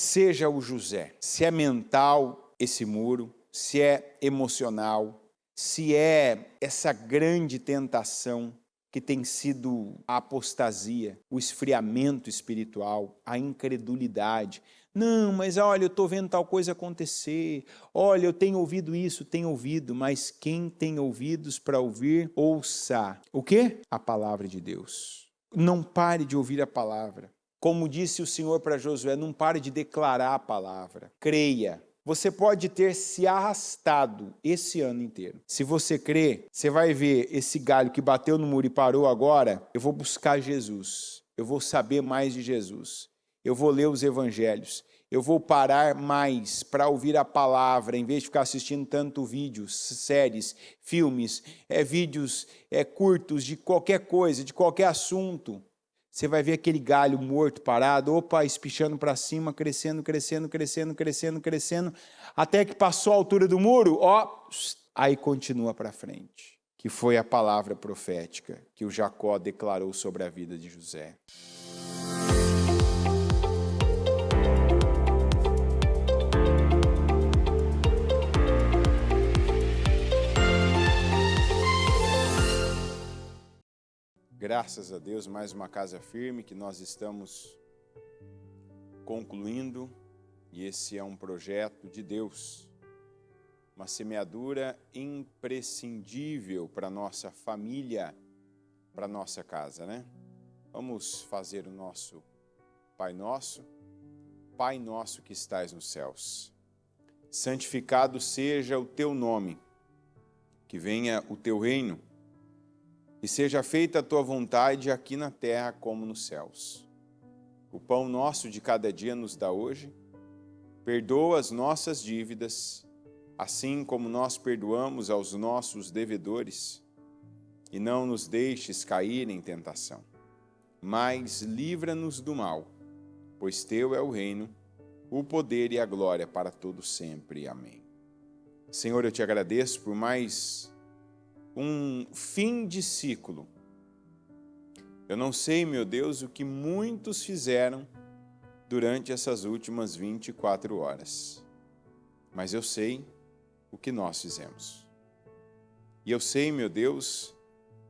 seja o José. Se é mental esse muro, se é emocional, se é essa grande tentação que tem sido a apostasia, o esfriamento espiritual, a incredulidade. Não, mas olha, eu estou vendo tal coisa acontecer, olha, eu tenho ouvido isso, tenho ouvido, mas quem tem ouvidos para ouvir, ouça. O quê? A palavra de Deus. Não pare de ouvir a palavra. Como disse o Senhor para Josué, não pare de declarar a palavra. Creia. Você pode ter se arrastado esse ano inteiro. Se você crê, você vai ver esse galho que bateu no muro e parou agora. Eu vou buscar Jesus. Eu vou saber mais de Jesus. Eu vou ler os evangelhos. Eu vou parar mais para ouvir a palavra, em vez de ficar assistindo tanto vídeos, séries, filmes, vídeos curtos de qualquer coisa, de qualquer assunto. Você vai ver aquele galho morto, parado, espichando para cima, crescendo, até que passou a altura do muro, aí continua para frente, que foi a palavra profética que o Jacó declarou sobre a vida de José. Graças a Deus, mais uma casa firme que nós estamos concluindo, e esse é um projeto de Deus, uma semeadura imprescindível para a nossa família, para a nossa casa, né? Vamos fazer o nosso Pai Nosso que estais nos céus. Santificado seja o teu nome, que venha o teu reino, e seja feita a tua vontade aqui na terra como nos céus. O pão nosso de cada dia nos dá hoje. Perdoa as nossas dívidas, assim como nós perdoamos aos nossos devedores. E não nos deixes cair em tentação, mas livra-nos do mal, pois teu é o reino, o poder e a glória para todo sempre. Amém. Senhor, eu te agradeço por mais um fim de ciclo. Eu não sei, meu Deus, o que muitos fizeram durante essas últimas 24 horas, mas eu sei o que nós fizemos. E eu sei, meu Deus,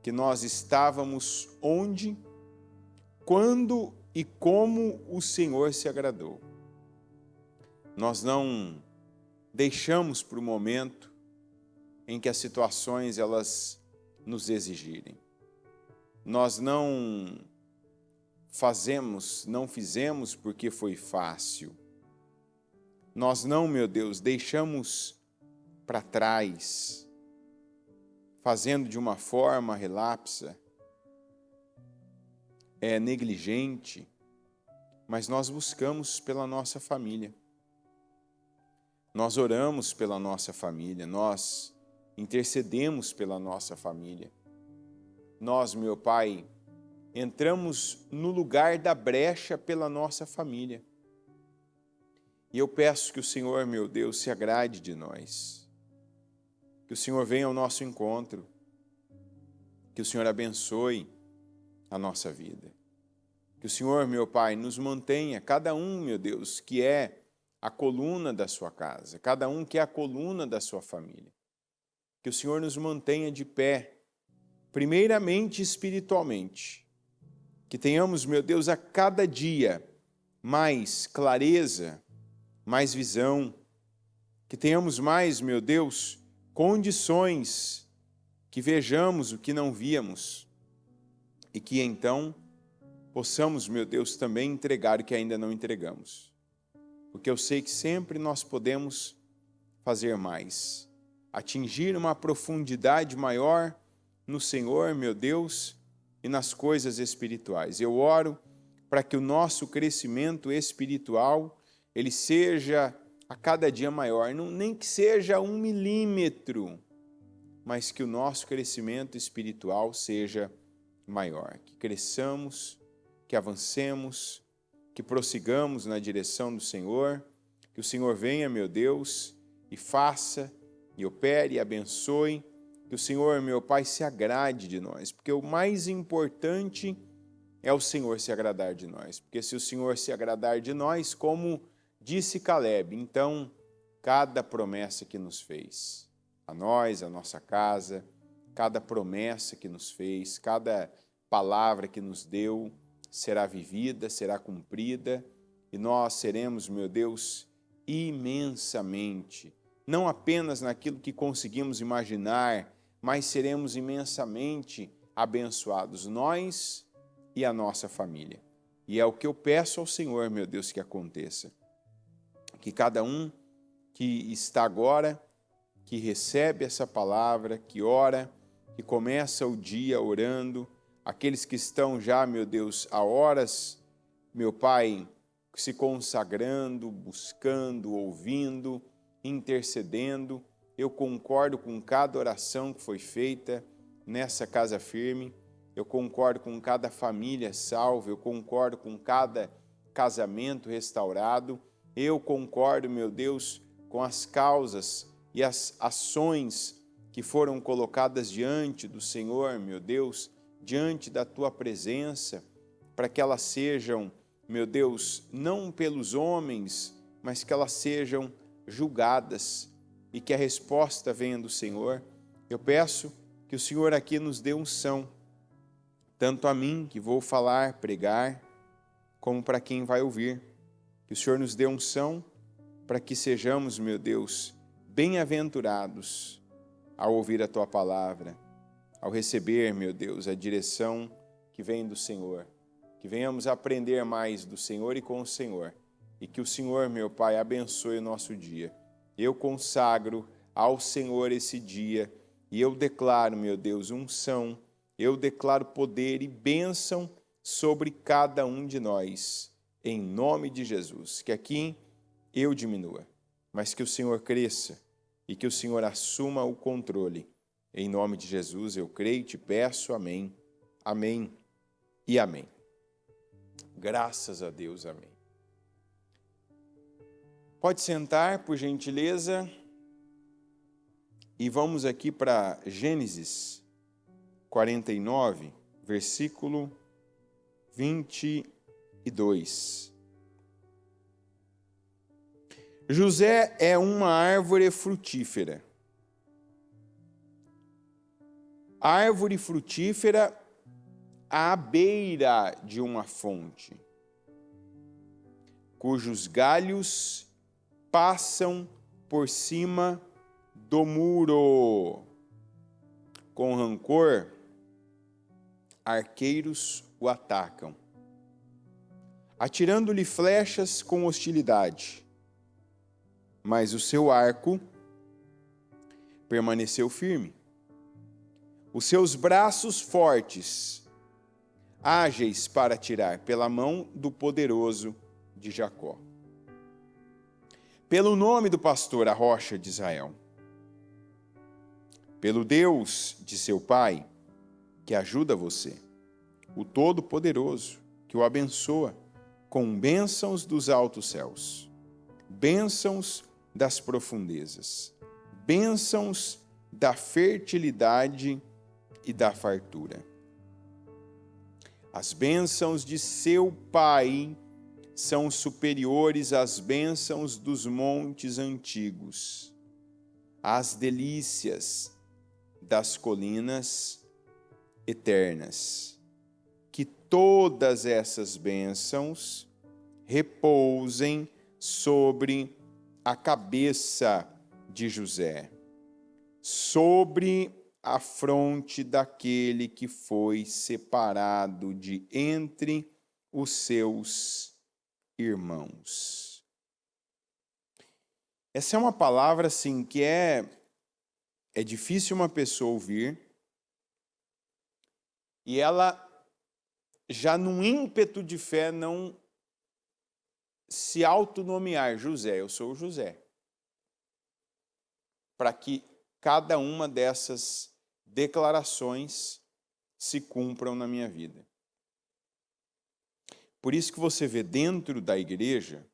que nós estávamos onde, quando e como o Senhor se agradou. Nós não deixamos para o momento em que as situações elas nos exigirem. Nós não fizemos porque foi fácil. Nós não, meu Deus, deixamos para trás, fazendo de uma forma relapsa, negligente, mas nós buscamos pela nossa família. Nós oramos pela nossa família, nós intercedemos pela nossa família. Nós, meu Pai, entramos no lugar da brecha pela nossa família. E eu peço que o Senhor, meu Deus, se agrade de nós. Que o Senhor venha ao nosso encontro. Que o Senhor abençoe a nossa vida. Que o Senhor, meu Pai, nos mantenha, cada um, meu Deus, que é a coluna da sua casa, cada um que é a coluna da sua família. Que o Senhor nos mantenha de pé, primeiramente espiritualmente. Que tenhamos, meu Deus, a cada dia mais clareza, mais visão. Que tenhamos mais, meu Deus, condições, que vejamos o que não víamos. E que então possamos, meu Deus, também entregar o que ainda não entregamos. Porque eu sei que sempre nós podemos fazer mais, atingir uma profundidade maior no Senhor, meu Deus, e nas coisas espirituais. Eu oro para que o nosso crescimento espiritual, ele seja a cada dia maior, nem que seja 1 milímetro, mas que o nosso crescimento espiritual seja maior, que cresçamos, que avancemos, que prossigamos na direção do Senhor, que o Senhor venha, meu Deus, e faça, e opere, e abençoe, que o Senhor, meu Pai, se agrade de nós, porque o mais importante é o Senhor se agradar de nós, porque se o Senhor se agradar de nós, como Disse Caleb: então, cada promessa que nos fez, a nós, a nossa casa, cada promessa que nos fez, cada palavra que nos deu, será vivida, será cumprida, e nós seremos, meu Deus, imensamente, não apenas naquilo que conseguimos imaginar, mas seremos imensamente abençoados, nós e a nossa família. E é o que eu peço ao Senhor, meu Deus, que aconteça. Que cada um que está agora, que recebe essa palavra, que ora, que começa o dia orando, aqueles que estão já, meu Deus, há horas, meu Pai, se consagrando, buscando, ouvindo, intercedendo. Eu concordo com cada oração que foi feita nessa casa firme, eu concordo com cada família salva, eu concordo com cada casamento restaurado, eu concordo, meu Deus, com as causas e as ações que foram colocadas diante do Senhor, meu Deus, diante da Tua presença, para que elas sejam, meu Deus, não pelos homens, mas que elas sejam julgadas e que a resposta venha do Senhor. Eu peço que o Senhor aqui nos dê unção, tanto a mim, que vou falar, pregar, como para quem vai ouvir. Que o Senhor nos dê unção para que sejamos, meu Deus, bem-aventurados ao ouvir a Tua palavra, ao receber, meu Deus, a direção que vem do Senhor. Que venhamos aprender mais do Senhor e com o Senhor. E que o Senhor, meu Pai, abençoe o nosso dia. Eu consagro ao Senhor esse dia e eu declaro, meu Deus, unção, eu declaro poder e bênção sobre cada um de nós, em nome de Jesus. Que aqui eu diminua, mas que o Senhor cresça e que o Senhor assuma o controle. Em nome de Jesus eu creio e te peço, amém, amém e amém. Graças a Deus, amém. Pode sentar, por gentileza, e vamos aqui para Gênesis 49, versículo 22. José é uma árvore frutífera. Árvore frutífera à beira de uma fonte, cujos galhos passam por cima do muro. Com rancor, arqueiros o atacam, atirando-lhe flechas com hostilidade. Mas o seu arco permaneceu firme. Os seus braços fortes, ágeis para atirar, pela mão do poderoso de Jacó. Pelo nome do pastor, a rocha de Israel. Pelo Deus de seu pai, que ajuda você. O Todo-Poderoso, que o abençoa com bênçãos dos altos céus, bênçãos das profundezas, bênçãos da fertilidade e da fartura. As bênçãos de seu pai são superiores às bênçãos dos montes antigos, às delícias das colinas eternas. Que todas essas bênçãos repousem sobre a cabeça de José, sobre a fronte daquele que foi separado de entre os seus irmãos. Essa é uma palavra assim que é difícil uma pessoa ouvir, e ela já num ímpeto de fé não se autonomear José, eu sou o José, para que cada uma dessas declarações se cumpram na minha vida. Por isso que você vê dentro da igreja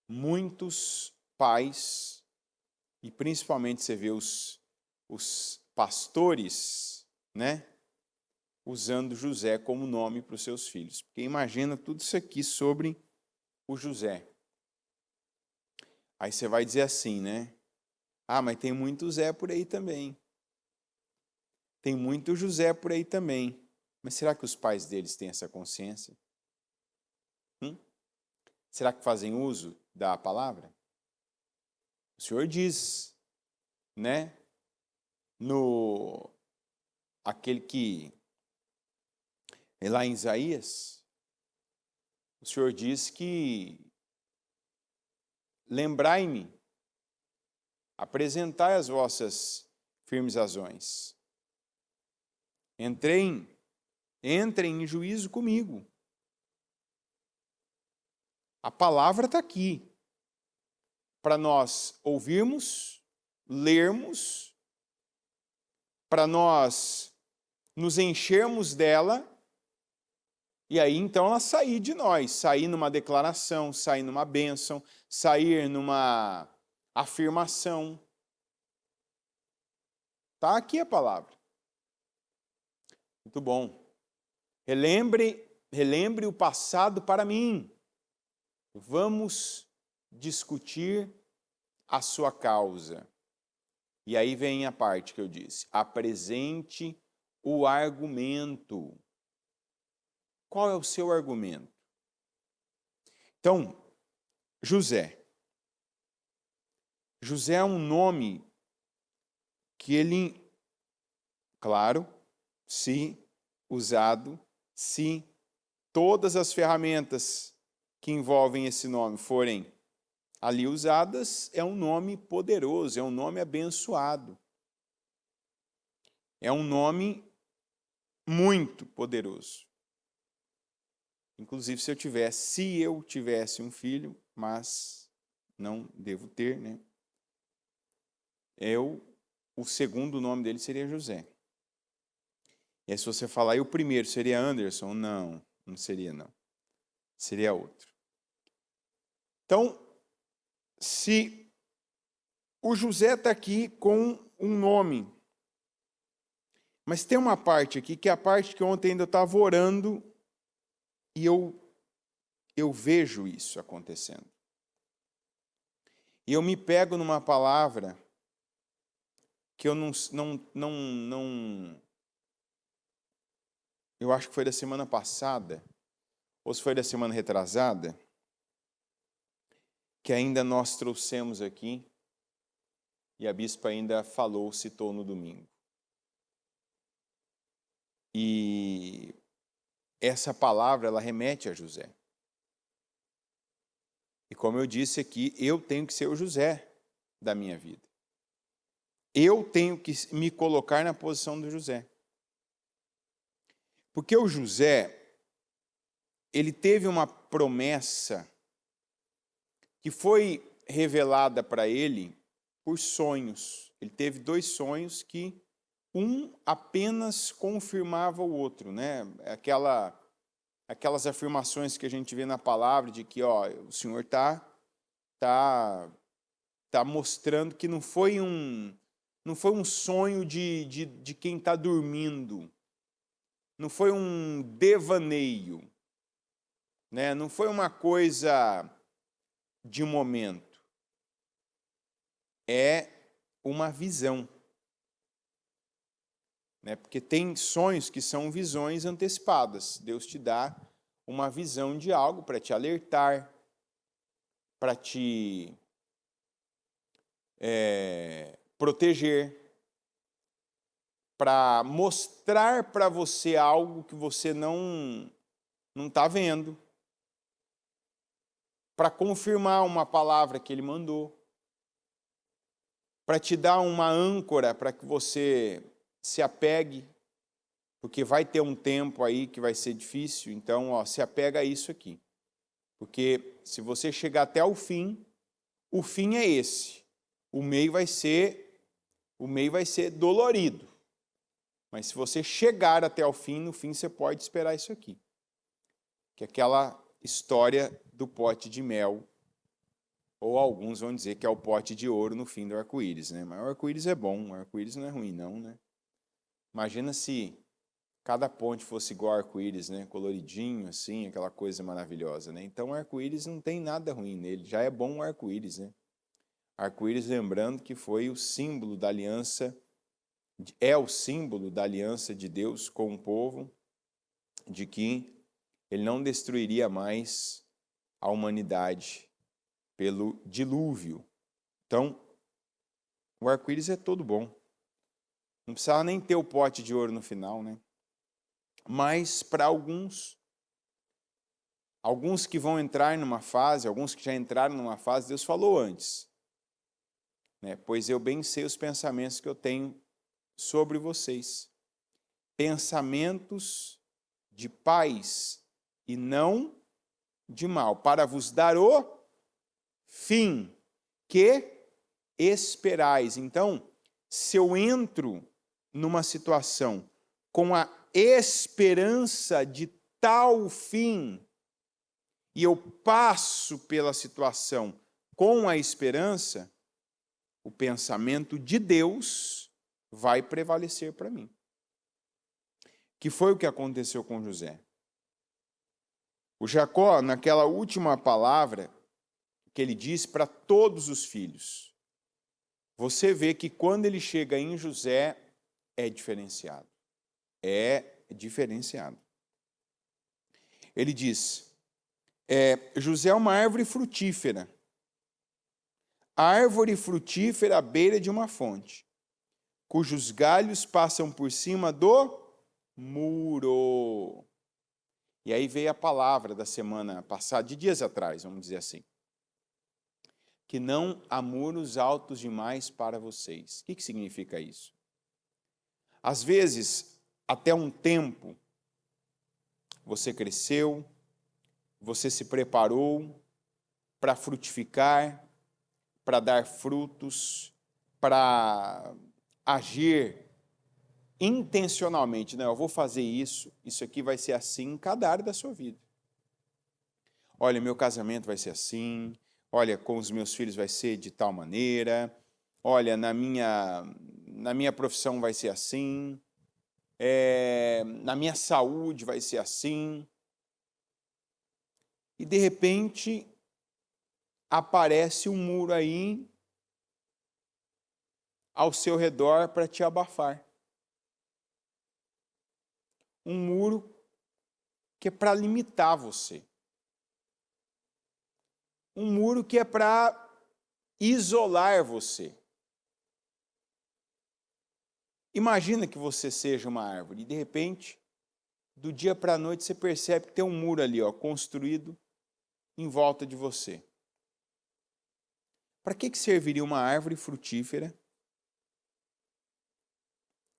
muitos pais, e principalmente você vê os pastores, né, usando José como nome para os seus filhos. Porque imagina tudo isso aqui sobre o José. Aí você vai dizer assim, né? Ah, mas tem muito Zé por aí também. Tem muito José por aí também. Mas será que os pais deles têm essa consciência? Será que fazem uso da palavra? O Senhor diz, né? Aquele que, lá em Isaías, o Senhor diz que lembrai-me, apresentai as vossas firmes razões. Entrem em juízo comigo. A palavra está aqui para nós ouvirmos, lermos, para nós nos enchermos dela e aí então ela sair de nós, sair numa declaração, sair numa bênção, sair numa afirmação. Está aqui a palavra. Muito bom. Relembre o passado para mim. Vamos discutir a sua causa. E aí vem a parte que eu disse. Apresente o argumento. Qual é o seu argumento? Então, José. José é um nome que ele, claro, se usado, se todas as ferramentas que envolvem esse nome forem ali usadas, é um nome poderoso, é um nome abençoado. É um nome muito poderoso. Inclusive, se eu tivesse um filho, mas não devo ter, né? O segundo nome dele seria José. E aí, se você falar, e o primeiro seria Anderson? Não, não seria, não. Seria outro. Então, se o José está aqui com um nome, mas tem uma parte aqui, que é a parte que ontem ainda eu estava orando, e eu vejo isso acontecendo. E eu me pego numa palavra que eu não eu acho que foi da semana passada, ou se foi da semana retrasada, que ainda nós trouxemos aqui, e a bispa ainda citou no domingo. E essa palavra, ela remete a José. E como eu disse aqui, eu tenho que ser o José da minha vida. Eu tenho que me colocar na posição do José. Porque o José, ele teve uma promessa que foi revelada para ele por sonhos. Ele teve 2 sonhos que um apenas confirmava o outro, né? Aquelas afirmações que a gente vê na palavra de que, o Senhor tá mostrando que não foi um sonho de quem está dormindo, não foi um devaneio, né? Não foi uma coisa de momento, é uma visão. Né? Porque tem sonhos que são visões antecipadas. Deus te dá uma visão de algo para te alertar, para te proteger, para mostrar para você algo que você não está vendo, para confirmar uma palavra que Ele mandou, para te dar uma âncora para que você se apegue, porque vai ter um tempo aí que vai ser difícil, então se apega a isso aqui. Porque se você chegar até o fim é esse. O meio vai ser dolorido. Mas se você chegar até o fim, no fim você pode esperar isso aqui. Que é aquela história do pote de mel, ou alguns vão dizer que é o pote de ouro no fim do arco-íris, né? Mas o arco-íris é bom, o arco-íris não é ruim não, né? Imagina se cada ponte fosse igual ao arco-íris, né? Coloridinho, assim, aquela coisa maravilhosa, né? Então o arco-íris não tem nada ruim nele, já é bom o arco-íris, né? Arco-íris, lembrando que foi o símbolo da aliança, é o símbolo da aliança de Deus com o povo, de que ele não destruiria mais a humanidade pelo dilúvio. Então, o arco-íris é todo bom. Não precisava nem ter o pote de ouro no final, né? Mas para alguns que vão entrar numa fase, alguns que já entraram numa fase, Deus falou antes, né? Pois eu bem sei os pensamentos que eu tenho sobre vocês. Pensamentos de paz e não de mal, para vos dar o fim que esperais. Então, se eu entro numa situação com a esperança de tal fim, e eu passo pela situação com a esperança, o pensamento de Deus vai prevalecer para mim. Que foi o que aconteceu com José. O Jacó, naquela última palavra que ele diz para todos os filhos, você vê que quando ele chega em José, é diferenciado. É diferenciado. Ele diz, José é uma árvore frutífera. Árvore frutífera à beira de uma fonte, cujos galhos passam por cima do muro. E aí veio a palavra da semana passada, de dias atrás, vamos dizer assim. Que não há muros altos demais para vocês. O que significa isso? Às vezes, até um tempo, você cresceu, você se preparou para frutificar, para dar frutos, para agir intencionalmente. Não, eu vou fazer isso aqui vai ser assim em cada área da sua vida. Olha, meu casamento vai ser assim, olha, com os meus filhos vai ser de tal maneira, olha, na minha profissão vai ser assim, na minha saúde vai ser assim. E, de repente, aparece um muro aí ao seu redor para te abafar. Um muro que é para limitar você. Um muro que é para isolar você. Imagina que você seja uma árvore e, de repente, do dia para a noite, você percebe que tem um muro ali, construído em volta de você. Para que serviria uma árvore frutífera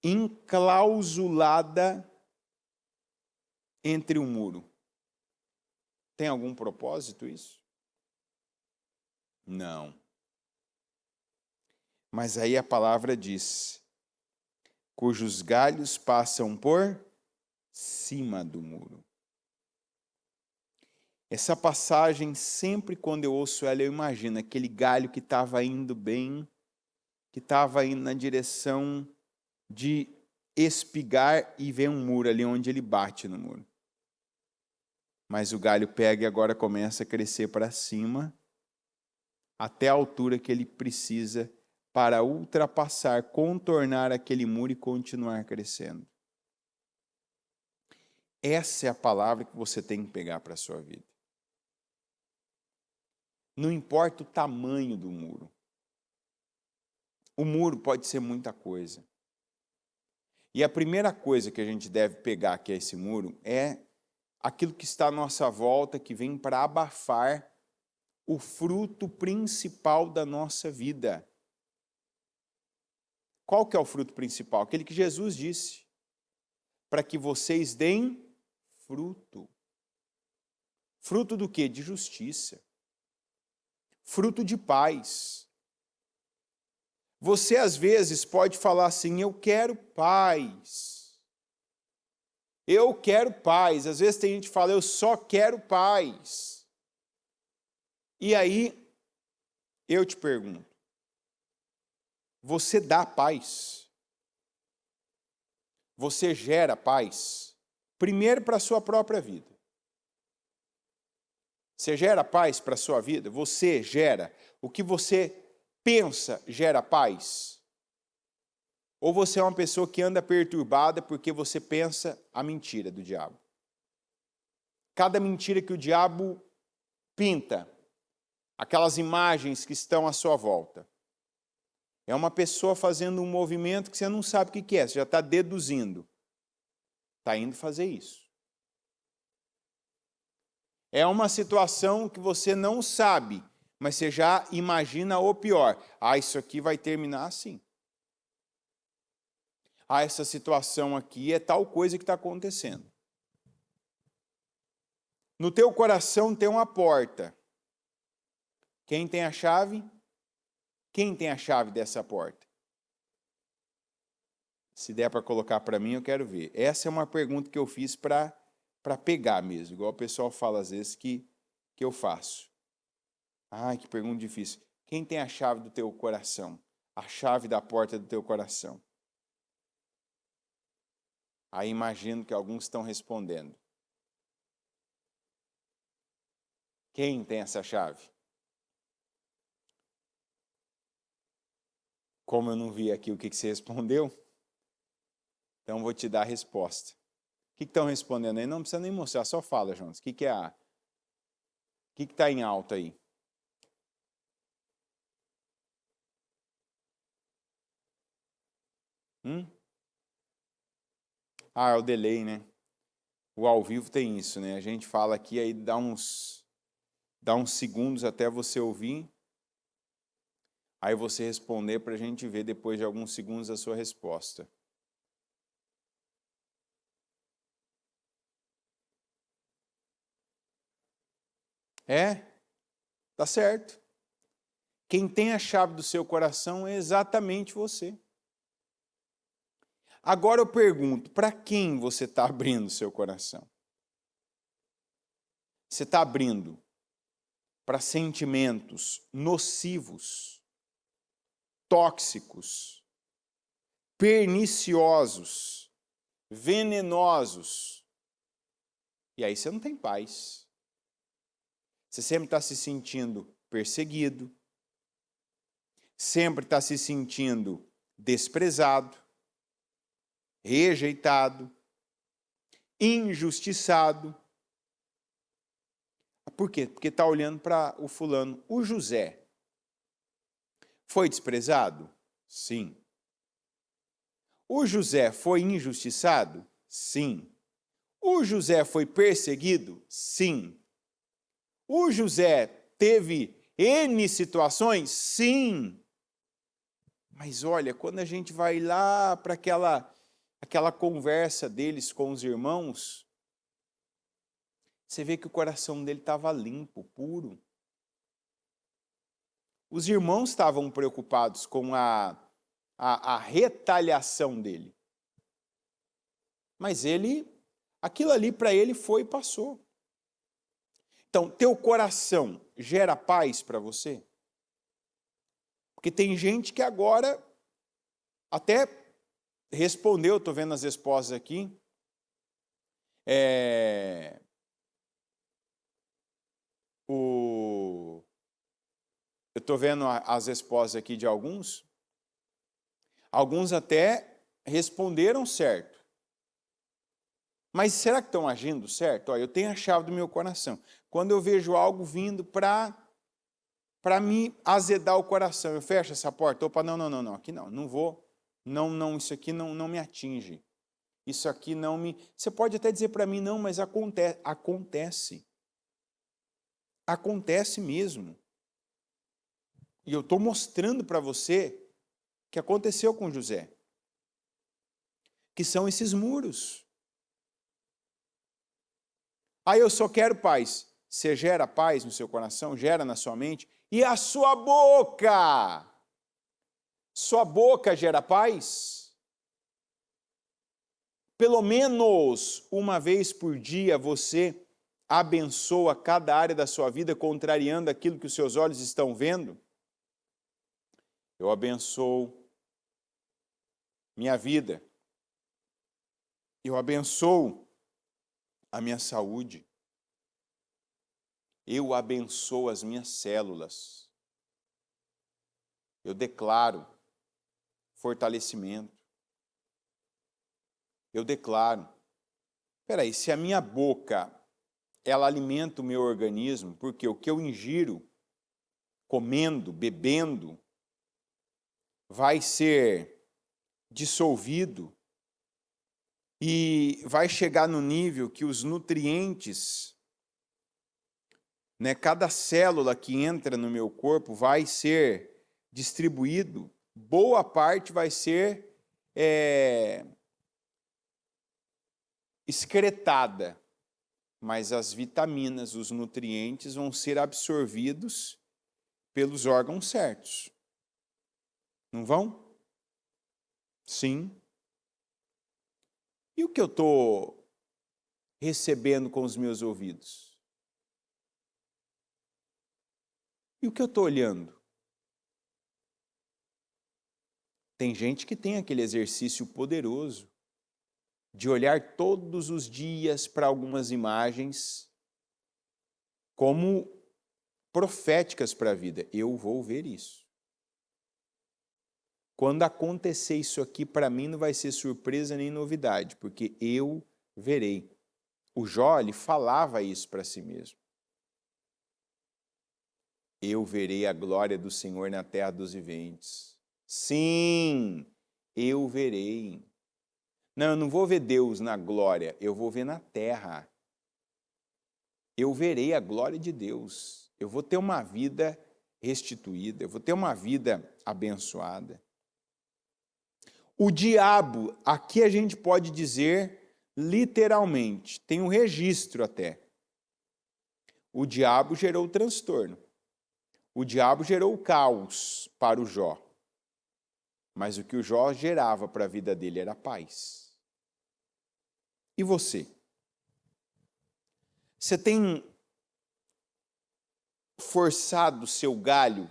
enclausulada entre um muro? Tem algum propósito isso? Não. Mas aí a palavra diz, cujos galhos passam por cima do muro. Essa passagem, sempre quando eu ouço ela, eu imagino aquele galho que estava indo bem, que estava indo na direção de espigar e ver um muro ali onde ele bate no muro. Mas o galho pega e agora começa a crescer para cima, até a altura que ele precisa para ultrapassar, contornar aquele muro e continuar crescendo. Essa é a palavra que você tem que pegar para a sua vida. Não importa o tamanho do muro. O muro pode ser muita coisa. E a primeira coisa que a gente deve pegar, que é esse muro, é aquilo que está à nossa volta, que vem para abafar o fruto principal da nossa vida. Qual que é o fruto principal? Aquele que Jesus disse, para que vocês deem fruto. Fruto do quê? De justiça. Fruto de paz. Você, às vezes, pode falar assim, eu quero paz. Eu quero paz. Às vezes tem gente que fala, eu só quero paz. E aí, eu te pergunto, você dá paz? Você gera paz? Primeiro para a sua própria vida. Você gera paz para a sua vida? Você gera o que você pensa gera paz? Ou você é uma pessoa que anda perturbada porque você pensa a mentira do diabo? Cada mentira que o diabo pinta, aquelas imagens que estão à sua volta, é uma pessoa fazendo um movimento que você não sabe o que é, você já está deduzindo. Está indo fazer isso. É uma situação que você não sabe, mas você já imagina o pior. Ah, isso aqui vai terminar assim. Ah, essa situação aqui é tal coisa que está acontecendo. No teu coração tem uma porta. Quem tem a chave? Quem tem a chave dessa porta? Se der para colocar para mim, eu quero ver. Essa é uma pergunta que eu fiz para pegar mesmo, igual o pessoal fala às vezes que eu faço. Ai, que pergunta difícil. Quem tem a chave do teu coração? A chave da porta do teu coração? Aí imagino que alguns estão respondendo. Quem tem essa chave? Como eu não vi aqui o que você respondeu, então vou te dar a resposta. O que estão respondendo aí? Não precisa nem mostrar, só fala, Jonas. O que é a... O que está em alta aí? Ah, é o delay, né? O ao vivo tem isso, né? A gente fala aqui, aí dá uns segundos até você ouvir, aí você responder para a gente ver depois de alguns segundos a sua resposta. É, tá certo. Quem tem a chave do seu coração é exatamente você. Agora eu pergunto, para quem você está abrindo o seu coração? Você está abrindo para sentimentos nocivos, tóxicos, perniciosos, venenosos. E aí você não tem paz. Você sempre está se sentindo perseguido, sempre está se sentindo desprezado, rejeitado, injustiçado. Por quê? Porque está olhando para o fulano. O José foi desprezado? Sim. O José foi injustiçado? Sim. O José foi perseguido? Sim. O José teve N situações? Sim. Mas olha, quando a gente vai lá para aquela conversa deles com os irmãos, você vê que o coração dele estava limpo, puro. Os irmãos estavam preocupados com a retaliação dele. Mas aquilo ali para ele foi e passou. Então, teu coração gera paz para você? Porque tem gente que agora até respondeu, estou vendo as respostas aqui. Eu estou vendo as respostas aqui de alguns. Alguns até responderam certo. Mas será que estão agindo certo? Olha, eu tenho a chave do meu coração. Quando eu vejo algo vindo para me azedar o coração, eu fecho essa porta. Opa, não, aqui não vou. Não, isso aqui não me atinge. Isso aqui não me... Você pode até dizer para mim, não, mas acontece. Acontece mesmo. E eu estou mostrando para você que aconteceu com José. Que são esses muros. Aí eu só quero paz. Você gera paz no seu coração, gera na sua mente. E a sua boca? Sua boca gera paz? Pelo menos uma vez por dia você abençoa cada área da sua vida, contrariando aquilo que os seus olhos estão vendo? Eu abençoo minha vida. Eu abençoo a minha saúde. Eu abençoo as minhas células. Eu declaro fortalecimento. Eu declaro. Espera aí, se a minha boca, ela alimenta o meu organismo, porque o que eu ingiro, comendo, bebendo, vai ser dissolvido e vai chegar no nível que os nutrientes, né, cada célula que entra no meu corpo vai ser distribuído, boa parte vai ser excretada, mas as vitaminas, os nutrientes vão ser absorvidos pelos órgãos certos. Não vão? Sim. E o que eu estou recebendo com os meus ouvidos? E o que eu estou olhando? Tem gente que tem aquele exercício poderoso de olhar todos os dias para algumas imagens como proféticas para a vida. Eu vou ver isso. Quando acontecer isso aqui, para mim não vai ser surpresa nem novidade, porque eu verei. O Jó, ele falava isso para si mesmo. Eu verei a glória do Senhor na terra dos viventes. Sim, eu verei. Não, eu não vou ver Deus na glória, eu vou ver na terra. Eu verei a glória de Deus. Eu vou ter uma vida restituída, eu vou ter uma vida abençoada. O diabo, aqui a gente pode dizer literalmente, tem um registro até. O diabo gerou o transtorno. O diabo gerou o caos para o Jó. Mas o que o Jó gerava para a vida dele era paz. E você? Você tem forçado o seu galho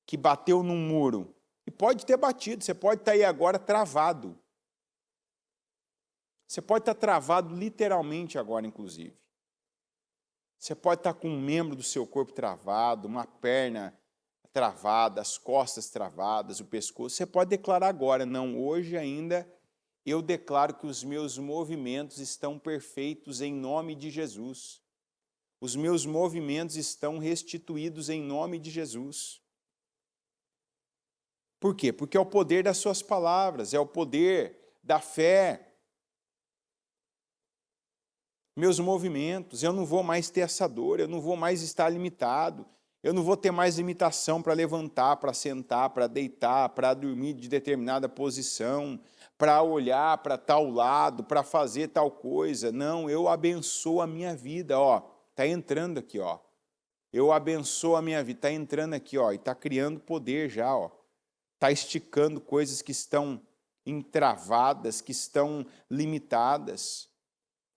que bateu num muro? E pode ter batido, você pode estar aí agora travado. Você pode estar travado literalmente agora, inclusive. Você pode estar com um membro do seu corpo travado, uma perna travada, as costas travadas, o pescoço. Você pode declarar agora, não, hoje ainda eu declaro que os meus movimentos estão perfeitos em nome de Jesus. Os meus movimentos estão restituídos em nome de Jesus. Por quê? Porque é o poder das suas palavras, é o poder da fé. Meus movimentos, eu não vou mais ter essa dor, eu não vou mais estar limitado, eu não vou ter mais limitação para levantar, para sentar, para deitar, para dormir de determinada posição, para olhar para tal lado, para fazer tal coisa. Não, eu abençoo a minha vida, ó, está entrando aqui, ó. Eu abençoo a minha vida, está entrando aqui, ó, e está criando poder já, ó. Está esticando coisas que estão entravadas, que estão limitadas.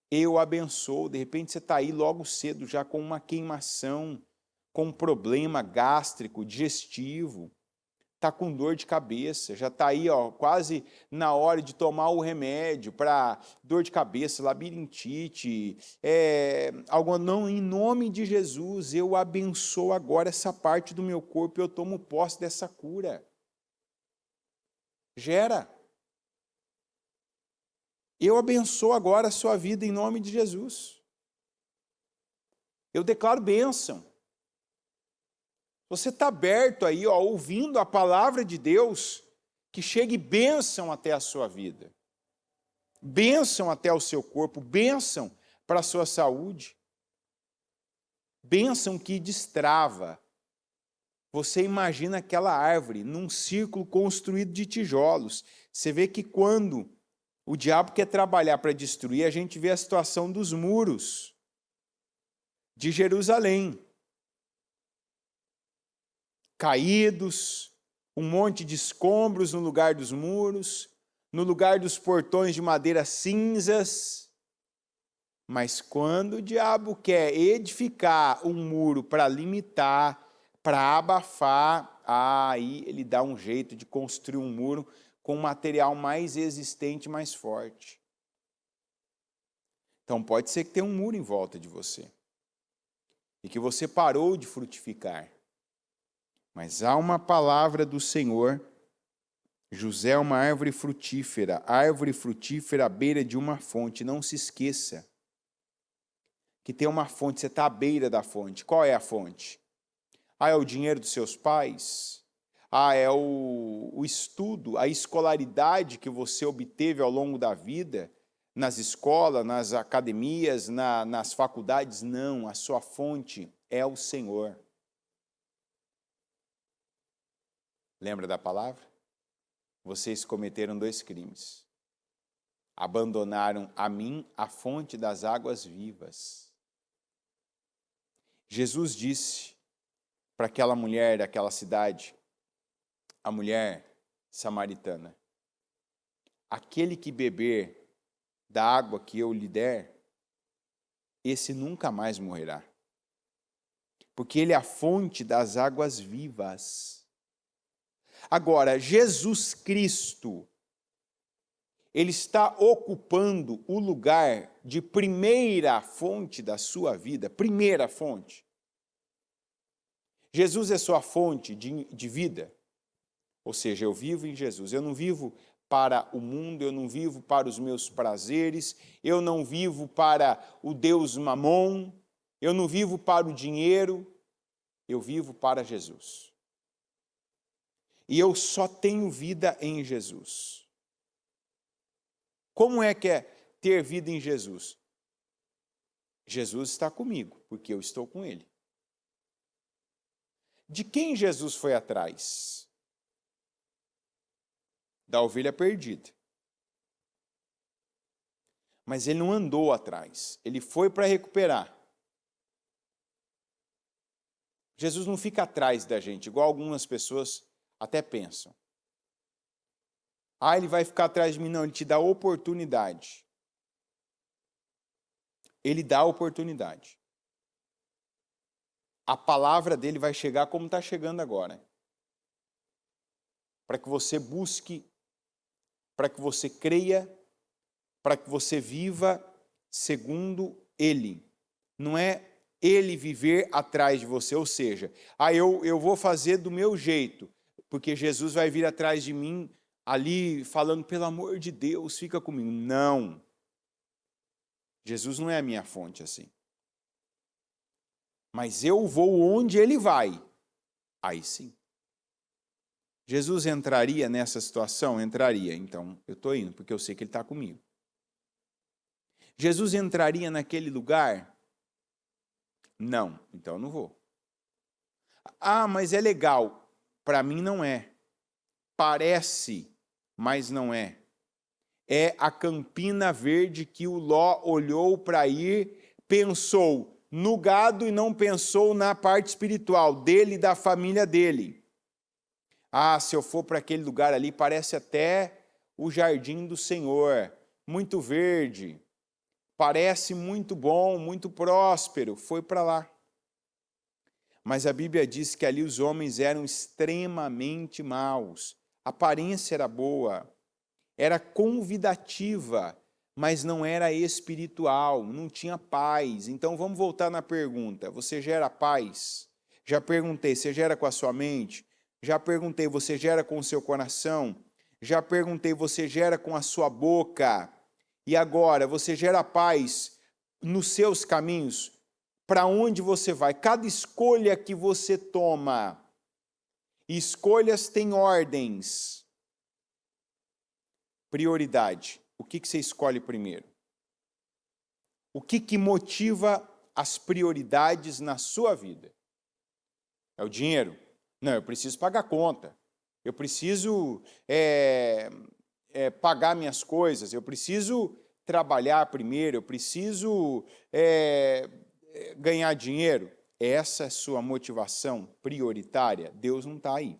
Eu abençoo. De repente você está aí logo cedo já com uma queimação, com um problema gástrico, digestivo, está com dor de cabeça, já está aí ó, quase na hora de tomar o remédio para dor de cabeça, labirintite, algo não, em nome de Jesus, eu abençoo agora essa parte do meu corpo, eu tomo posse dessa cura. Gera. Eu abençoo agora a sua vida em nome de Jesus. Eu declaro bênção. Você está aberto aí, ó, ouvindo a palavra de Deus, que chegue bênção até a sua vida. Bênção até o seu corpo, bênção para a sua saúde. Bênção que destrava. Você imagina aquela árvore num círculo construído de tijolos. Você vê que quando o diabo quer trabalhar para destruir, a gente vê a situação dos muros de Jerusalém. Caídos, um monte de escombros no lugar dos muros, no lugar dos portões de madeira cinzas. Mas quando o diabo quer edificar um muro para limitar, para abafar, aí ele dá um jeito de construir um muro com um material mais resistente, mais forte. Então pode ser que tenha um muro em volta de você e que você parou de frutificar. Mas há uma palavra do Senhor. José é uma árvore frutífera à beira de uma fonte. Não se esqueça que tem uma fonte, você está à beira da fonte. Qual é a fonte? É o dinheiro dos seus pais? É o estudo, a escolaridade que você obteve ao longo da vida, nas escolas, nas academias, nas faculdades? Não, a sua fonte é o Senhor. Lembra da palavra? Vocês cometeram 2 crimes. Abandonaram a mim, a fonte das águas vivas. Jesus disse para aquela mulher daquela cidade, a mulher samaritana: aquele que beber da água que eu lhe der, esse nunca mais morrerá, porque ele é a fonte das águas vivas. Agora, Jesus Cristo, ele está ocupando o lugar de primeira fonte da sua vida, primeira fonte. Jesus é sua fonte de vida, ou seja, eu vivo em Jesus, eu não vivo para o mundo, eu não vivo para os meus prazeres, eu não vivo para o Deus Mamon, eu não vivo para o dinheiro, eu vivo para Jesus. E eu só tenho vida em Jesus. Como é que é ter vida em Jesus? Jesus está comigo, porque eu estou com Ele. De quem Jesus foi atrás? Da ovelha perdida. Mas ele não andou atrás, ele foi para recuperar. Jesus não fica atrás da gente, igual algumas pessoas até pensam. Ele vai ficar atrás de mim. Não, ele te dá oportunidade. Ele dá oportunidade. A palavra dele vai chegar como está chegando agora. Para que você busque, para que você creia, para que você viva segundo ele. Não é ele viver atrás de você, ou seja, eu vou fazer do meu jeito, porque Jesus vai vir atrás de mim ali falando, pelo amor de Deus, fica comigo. Não. Jesus não é a minha fonte assim. Mas eu vou onde ele vai. Aí sim. Jesus entraria nessa situação? Entraria. Então, eu estou indo, porque eu sei que ele está comigo. Jesus entraria naquele lugar? Não. Então, eu não vou. Mas é legal. Para mim, não é. Parece, mas não é. É a campina verde que o Ló olhou para ir, pensou no gado e não pensou na parte espiritual dele e da família dele. Se eu for para aquele lugar ali, parece até o jardim do Senhor, muito verde, parece muito bom, muito próspero, foi para lá. Mas a Bíblia diz que ali os homens eram extremamente maus, a aparência era boa, era convidativa, mas não era espiritual, não tinha paz. Então vamos voltar na pergunta: você gera paz? Já perguntei, você gera com a sua mente? Já perguntei, você gera com o seu coração? Já perguntei, você gera com a sua boca? E agora, você gera paz nos seus caminhos? Para onde você vai? Cada escolha que você toma, escolhas têm ordens. Prioridade. O que você escolhe primeiro? O que motiva as prioridades na sua vida? É o dinheiro? Não, eu preciso pagar a conta. Eu preciso pagar minhas coisas. Eu preciso trabalhar primeiro. Eu preciso ganhar dinheiro. Essa é a sua motivação prioritária? Deus não está aí.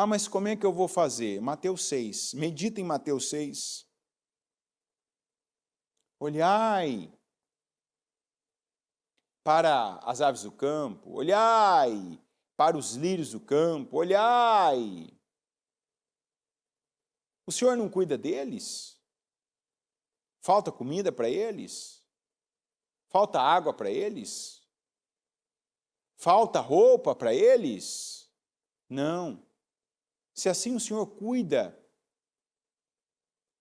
Mas como é que eu vou fazer? Mateus 6. Medita em Mateus 6. Olhai para as aves do campo, olhai para os lírios do campo, olhai. O Senhor não cuida deles? Falta comida para eles? Falta água para eles? Falta roupa para eles? Não. Se assim o Senhor cuida,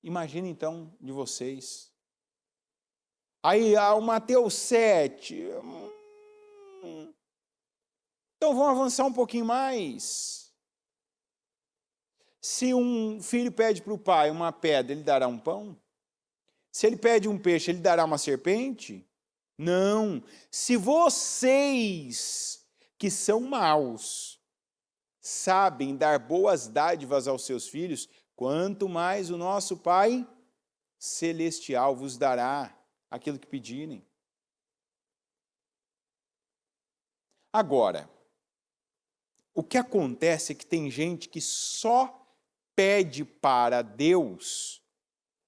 imagine então de vocês. Aí, o Mateus 7. Então vamos avançar um pouquinho mais. Se um filho pede para o pai uma pedra, ele dará um pão? Se ele pede um peixe, ele dará uma serpente? Não. Se vocês, que são maus, sabem dar boas dádivas aos seus filhos, quanto mais o nosso Pai Celestial vos dará aquilo que pedirem. Agora, o que acontece é que tem gente que só pede para Deus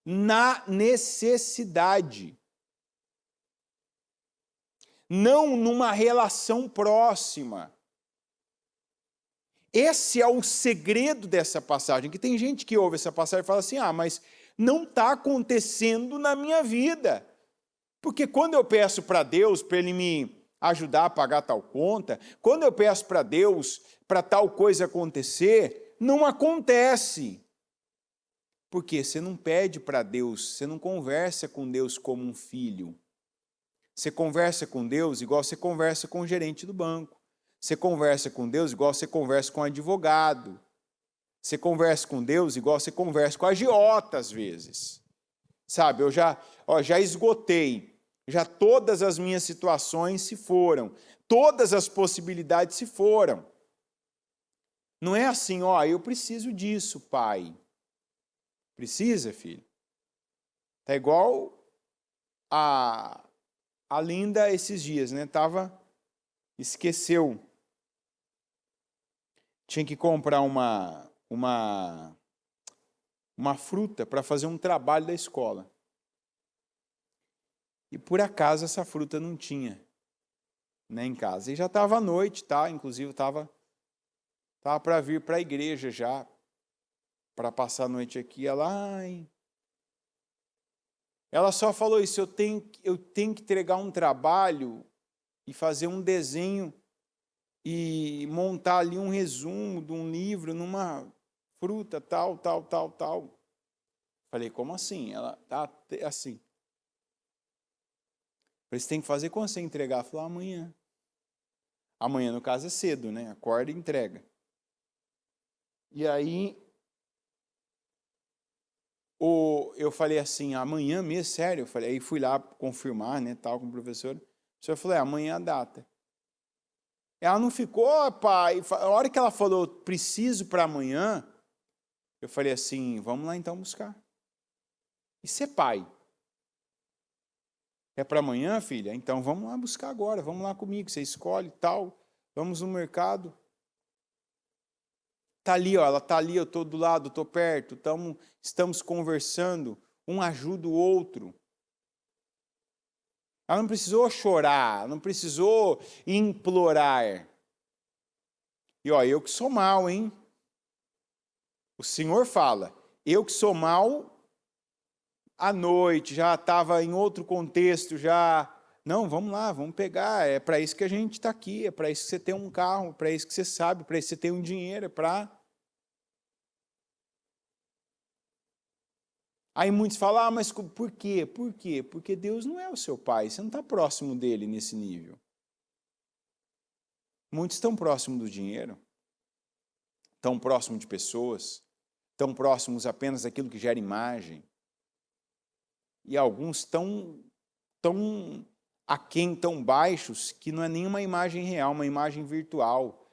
na necessidade, não numa relação próxima. Esse é o segredo dessa passagem, que tem gente que ouve essa passagem e fala assim, mas não está acontecendo na minha vida. Porque quando eu peço para Deus, para Ele me ajudar a pagar tal conta, quando eu peço para Deus, para tal coisa acontecer, não acontece. Porque você não pede para Deus, você não conversa com Deus como um filho. Você conversa com Deus igual você conversa com o gerente do banco. Você conversa com Deus igual você conversa com um advogado. Você conversa com Deus igual você conversa com a agiota, às vezes. Sabe, eu já esgotei. Já todas as minhas situações se foram. Todas as possibilidades se foram. Não é assim, eu preciso disso, pai. Precisa, filho? Tá igual a Linda esses dias, né? Esqueceu. Tinha que comprar uma fruta para fazer um trabalho da escola. E por acaso essa fruta não tinha, né, em casa. E já estava à noite, tá? Inclusive estava para vir para a igreja já, para passar a noite aqui. Ela só falou isso, eu tenho que entregar um trabalho e fazer um desenho e montar ali um resumo de um livro numa fruta, tal. Falei, como assim? Ela tá assim. Falei, você tem que fazer quando você entregar? Ela falou, amanhã. Amanhã, no caso, é cedo, né? Acorda e entrega. E aí, eu falei assim, amanhã mesmo, sério? Eu falei, aí fui lá confirmar, né, tal, com o professor. O professor falou, amanhã é a data. Ela não ficou, pai. A hora que ela falou, preciso para amanhã, eu falei assim, vamos lá então buscar. Isso é pai. É para amanhã, filha? Então vamos lá buscar agora, vamos lá comigo, você escolhe, tal, vamos no mercado. Tá ali, ela tá ali, eu estou do lado, estou perto, estamos conversando, um ajuda o outro. Ela não precisou chorar, não precisou implorar. E eu que sou mal, hein? O Senhor fala, eu que sou mal, à noite, já estava em outro contexto, já... Não, vamos lá, vamos pegar, é para isso que a gente está aqui, é para isso que você tem um carro, é para isso que você sabe, para isso que você tem um dinheiro, é para... Aí muitos falam, mas por quê? Por quê? Porque Deus não é o seu pai, você não está próximo dele nesse nível. Muitos estão próximos do dinheiro, estão próximos de pessoas, estão próximos apenas daquilo que gera imagem. E alguns tão aquém, tão baixos, que não é nenhuma imagem real, uma imagem virtual,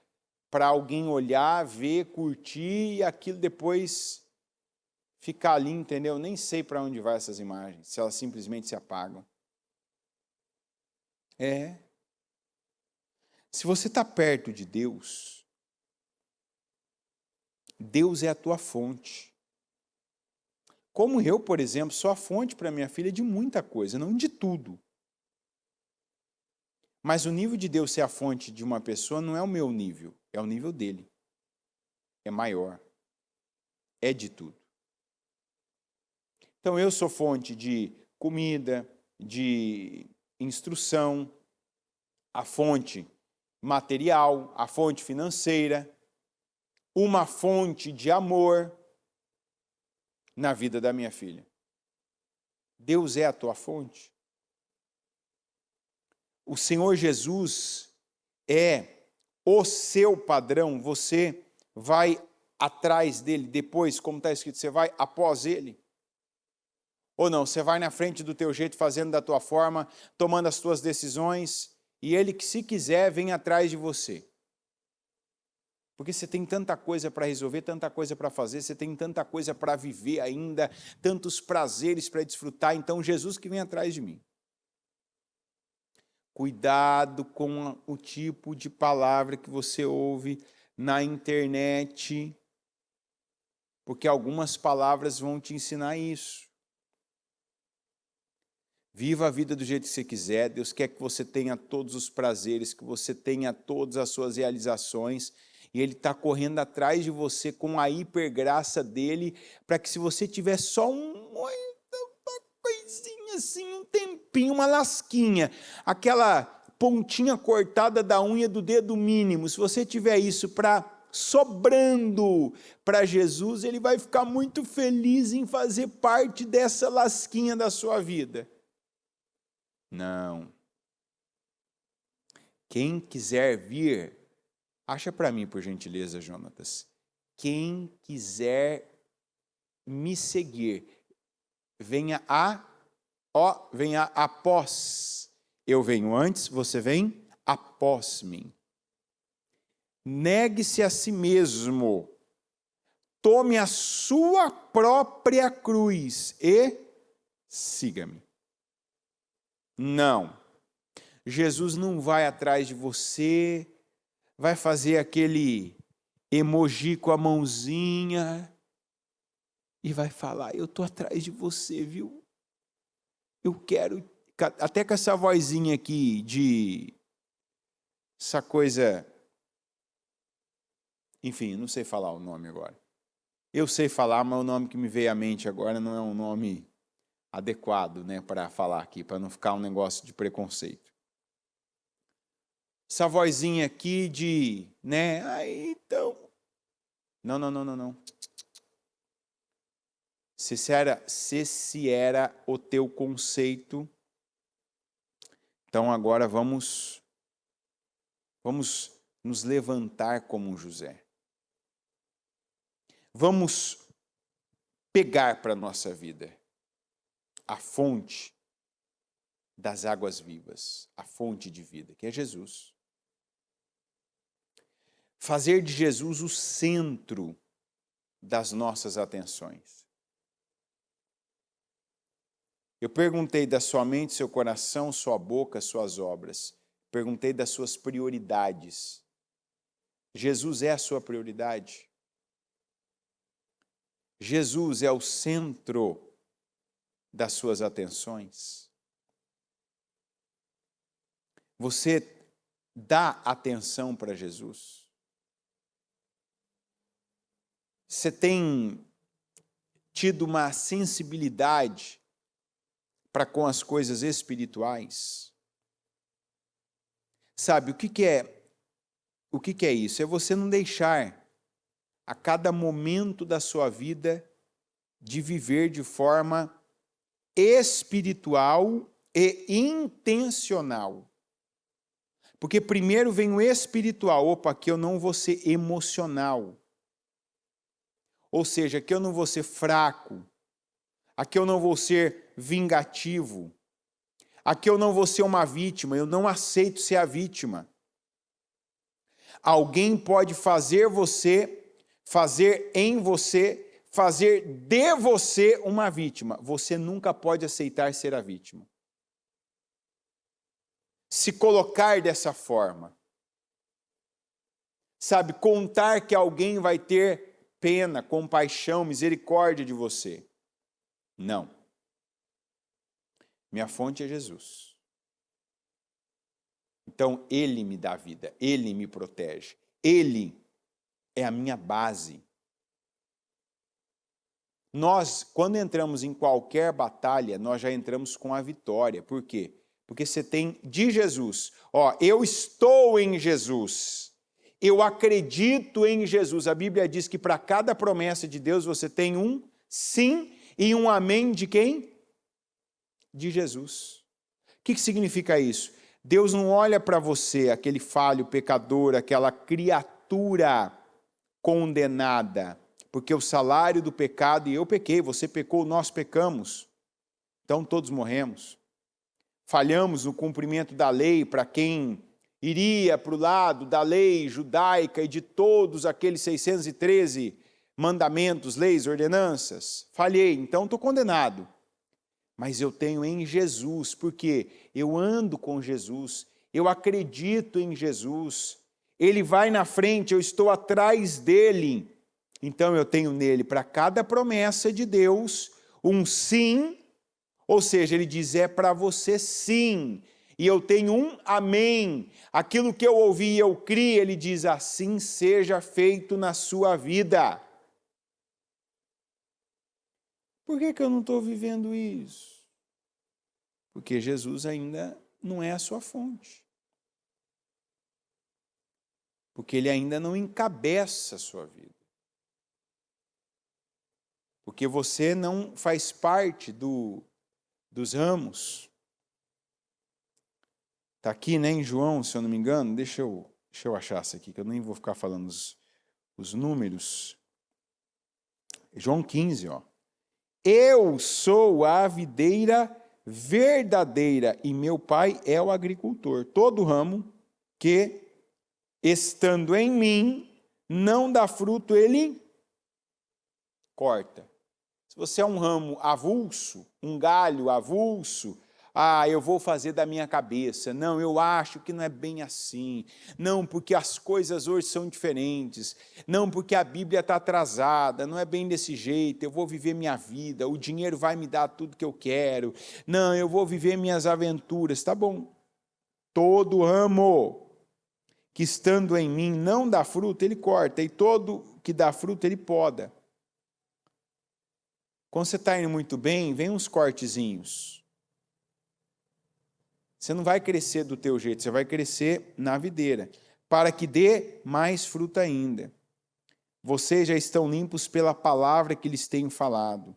para alguém olhar, ver, curtir e aquilo depois ficar ali, entendeu? Nem sei para onde vai essas imagens, se elas simplesmente se apagam. Se você está perto de Deus, Deus é a tua fonte. Como eu, por exemplo, sou a fonte para minha filha de muita coisa, não de tudo. Mas o nível de Deus ser a fonte de uma pessoa não é o meu nível, é o nível dele. É maior. É de tudo. Então eu sou fonte de comida, de instrução, a fonte material, a fonte financeira, uma fonte de amor na vida da minha filha. Deus é a tua fonte. O Senhor Jesus é o seu padrão, você vai atrás dele depois, como está escrito, você vai após ele. Ou não, você vai na frente do teu jeito, fazendo da tua forma, tomando as tuas decisões, e ele, que se quiser, vem atrás de você. Porque você tem tanta coisa para resolver, tanta coisa para fazer, você tem tanta coisa para viver ainda, tantos prazeres para desfrutar, então Jesus que vem atrás de mim. Cuidado com o tipo de palavra que você ouve na internet, porque algumas palavras vão te ensinar isso. Viva a vida do jeito que você quiser, Deus quer que você tenha todos os prazeres, que você tenha todas as suas realizações, e Ele está correndo atrás de você com a hipergraça dEle, para que se você tiver só uma coisinha assim, um tempinho, uma lasquinha, aquela pontinha cortada da unha do dedo mínimo, se você tiver isso sobrando para Jesus, Ele vai ficar muito feliz em fazer parte dessa lasquinha da sua vida. Não. Quem quiser vir, acha para mim, por gentileza, Jonatas. Quem quiser me seguir, venha após. Eu venho antes, você vem após mim. Negue-se a si mesmo, tome a sua própria cruz e siga-me. Não, Jesus não vai atrás de você, vai fazer aquele emoji com a mãozinha e vai falar, eu estou atrás de você, viu? Eu quero, até com essa vozinha aqui essa coisa, enfim, não sei falar o nome agora. Eu sei falar, mas o nome que me veio à mente agora não é um nome adequado, né, para falar aqui, para não ficar um negócio de preconceito. Essa vozinha aqui né, aí então... Não. Se esse era o teu conceito, então agora vamos nos levantar como José. Vamos pegar para a nossa vida a fonte das águas vivas, a fonte de vida, que é Jesus. Fazer de Jesus o centro das nossas atenções. Eu perguntei da sua mente, seu coração, sua boca, suas obras. Perguntei das suas prioridades. Jesus é a sua prioridade? Jesus é o centro das suas atenções? Você dá atenção para Jesus? Você tem tido uma sensibilidade para com as coisas espirituais? Sabe, o que é isso? É você não deixar a cada momento da sua vida de viver de forma espiritual e intencional. Porque primeiro vem o espiritual. Opa, aqui eu não vou ser emocional. Ou seja, aqui eu não vou ser fraco. Aqui eu não vou ser vingativo. Aqui eu não vou ser uma vítima. Eu não aceito ser a vítima. Alguém pode fazer em você, fazer de você uma vítima. Você nunca pode aceitar ser a vítima. Se colocar dessa forma. Sabe, contar que alguém vai ter pena, compaixão, misericórdia de você. Não. Minha fonte é Jesus. Então, Ele me dá vida, Ele me protege, Ele é a minha base. Nós, quando entramos em qualquer batalha, nós já entramos com a vitória. Por quê? Porque você tem de Jesus. Ó, eu estou em Jesus. Eu acredito em Jesus. A Bíblia diz que para cada promessa de Deus você tem um sim e um amém de quem? De Jesus. O que significa isso? Deus não olha para você, aquele falho, pecador, aquela criatura condenada, porque o salário do pecado, e eu pequei, você pecou, nós pecamos, então todos morremos. Falhamos no cumprimento da lei para quem iria para o lado da lei judaica e de todos aqueles 613 mandamentos, leis, ordenanças. Falhei, então estou condenado. Mas eu tenho em Jesus, porque eu ando com Jesus, eu acredito em Jesus, Ele vai na frente, eu estou atrás dEle. Então eu tenho nele, para cada promessa de Deus, um sim, ou seja, Ele diz, é para você sim, e eu tenho um amém. Aquilo que eu ouvi e eu criei, Ele diz, assim seja feito na sua vida. Por que eu não estou vivendo isso? Porque Jesus ainda não é a sua fonte. Porque Ele ainda não encabeça a sua vida. Porque você não faz parte dos ramos. Está aqui, né, em João, se eu não me engano. Deixa eu achar isso aqui, que eu nem vou ficar falando os números. João 15, ó. Eu sou a videira verdadeira e meu pai é o agricultor. Todo ramo que, estando em mim, não dá fruto, ele corta. Se você é um ramo avulso, um galho avulso, eu vou fazer da minha cabeça. Não, eu acho que não é bem assim. Não, porque as coisas hoje são diferentes. Não, porque a Bíblia está atrasada. Não é bem desse jeito. Eu vou viver minha vida. O dinheiro vai me dar tudo que eu quero. Não, eu vou viver minhas aventuras. Tá bom. Todo ramo que estando em mim não dá fruto, ele corta. E todo que dá fruto, ele poda. Quando você está indo muito bem, vem uns cortezinhos. Você não vai crescer do teu jeito, você vai crescer na videira, para que dê mais fruta ainda. Vocês já estão limpos pela palavra que lhes tenho falado.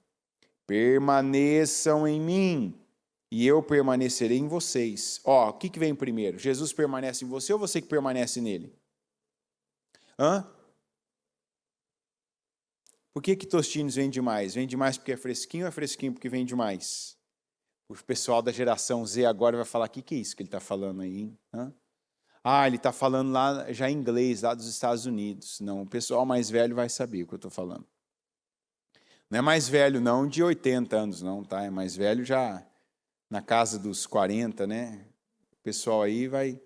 Permaneçam em mim, e eu permanecerei em vocês. Ó, o que vem primeiro? Jesus permanece em você ou você que permanece nele? Por que Tostines vende mais? Vende mais porque é fresquinho ou é fresquinho porque vende mais? O pessoal da geração Z agora vai falar, o que é isso que ele está falando aí? Hein? Ele está falando lá já em inglês, lá dos Estados Unidos. Não, o pessoal mais velho vai saber o que eu estou falando. Não é mais velho não de 80 anos não, tá? É mais velho já na casa dos 40, né? O pessoal aí vai...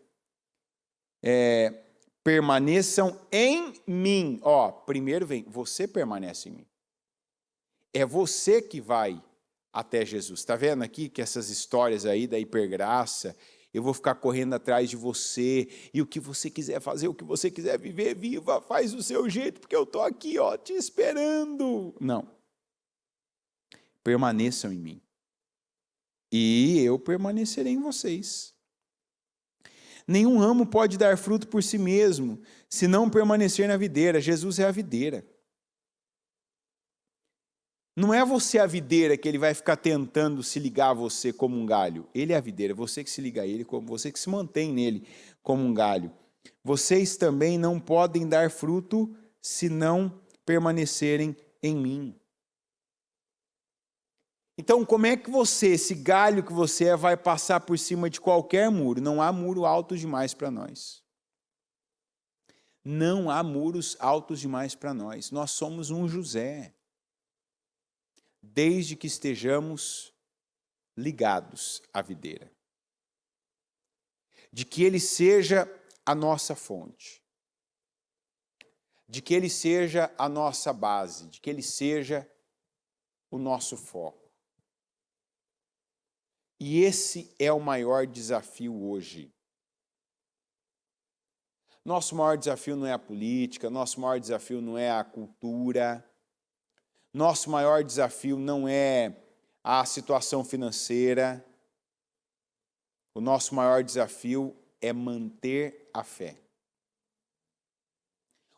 permaneçam em mim. Ó, primeiro vem, você permanece em mim. É você que vai até Jesus. Está vendo aqui que essas histórias aí da hipergraça, eu vou ficar correndo atrás de você, e o que você quiser fazer, o que você quiser viver, viva, faz do seu jeito, porque eu estou aqui, ó, te esperando. Não. Permaneçam em mim. E eu permanecerei em vocês. Nenhum ramo pode dar fruto por si mesmo, se não permanecer na videira. Jesus é a videira. Não é você a videira que ele vai ficar tentando se ligar a você como um galho. Ele é a videira, você que se liga a ele, você que se mantém nele como um galho. Vocês também não podem dar fruto se não permanecerem em mim. Então, como é que você, esse galho que você é, vai passar por cima de qualquer muro? Não há muro alto demais para nós. Não há muros altos demais para nós. Nós somos um José. Desde que estejamos ligados à videira. De que ele seja a nossa fonte. De que ele seja a nossa base. De que ele seja o nosso foco. E esse é o maior desafio hoje. Nosso maior desafio não é a política, nosso maior desafio não é a cultura, nosso maior desafio não é a situação financeira. O nosso maior desafio é manter a fé.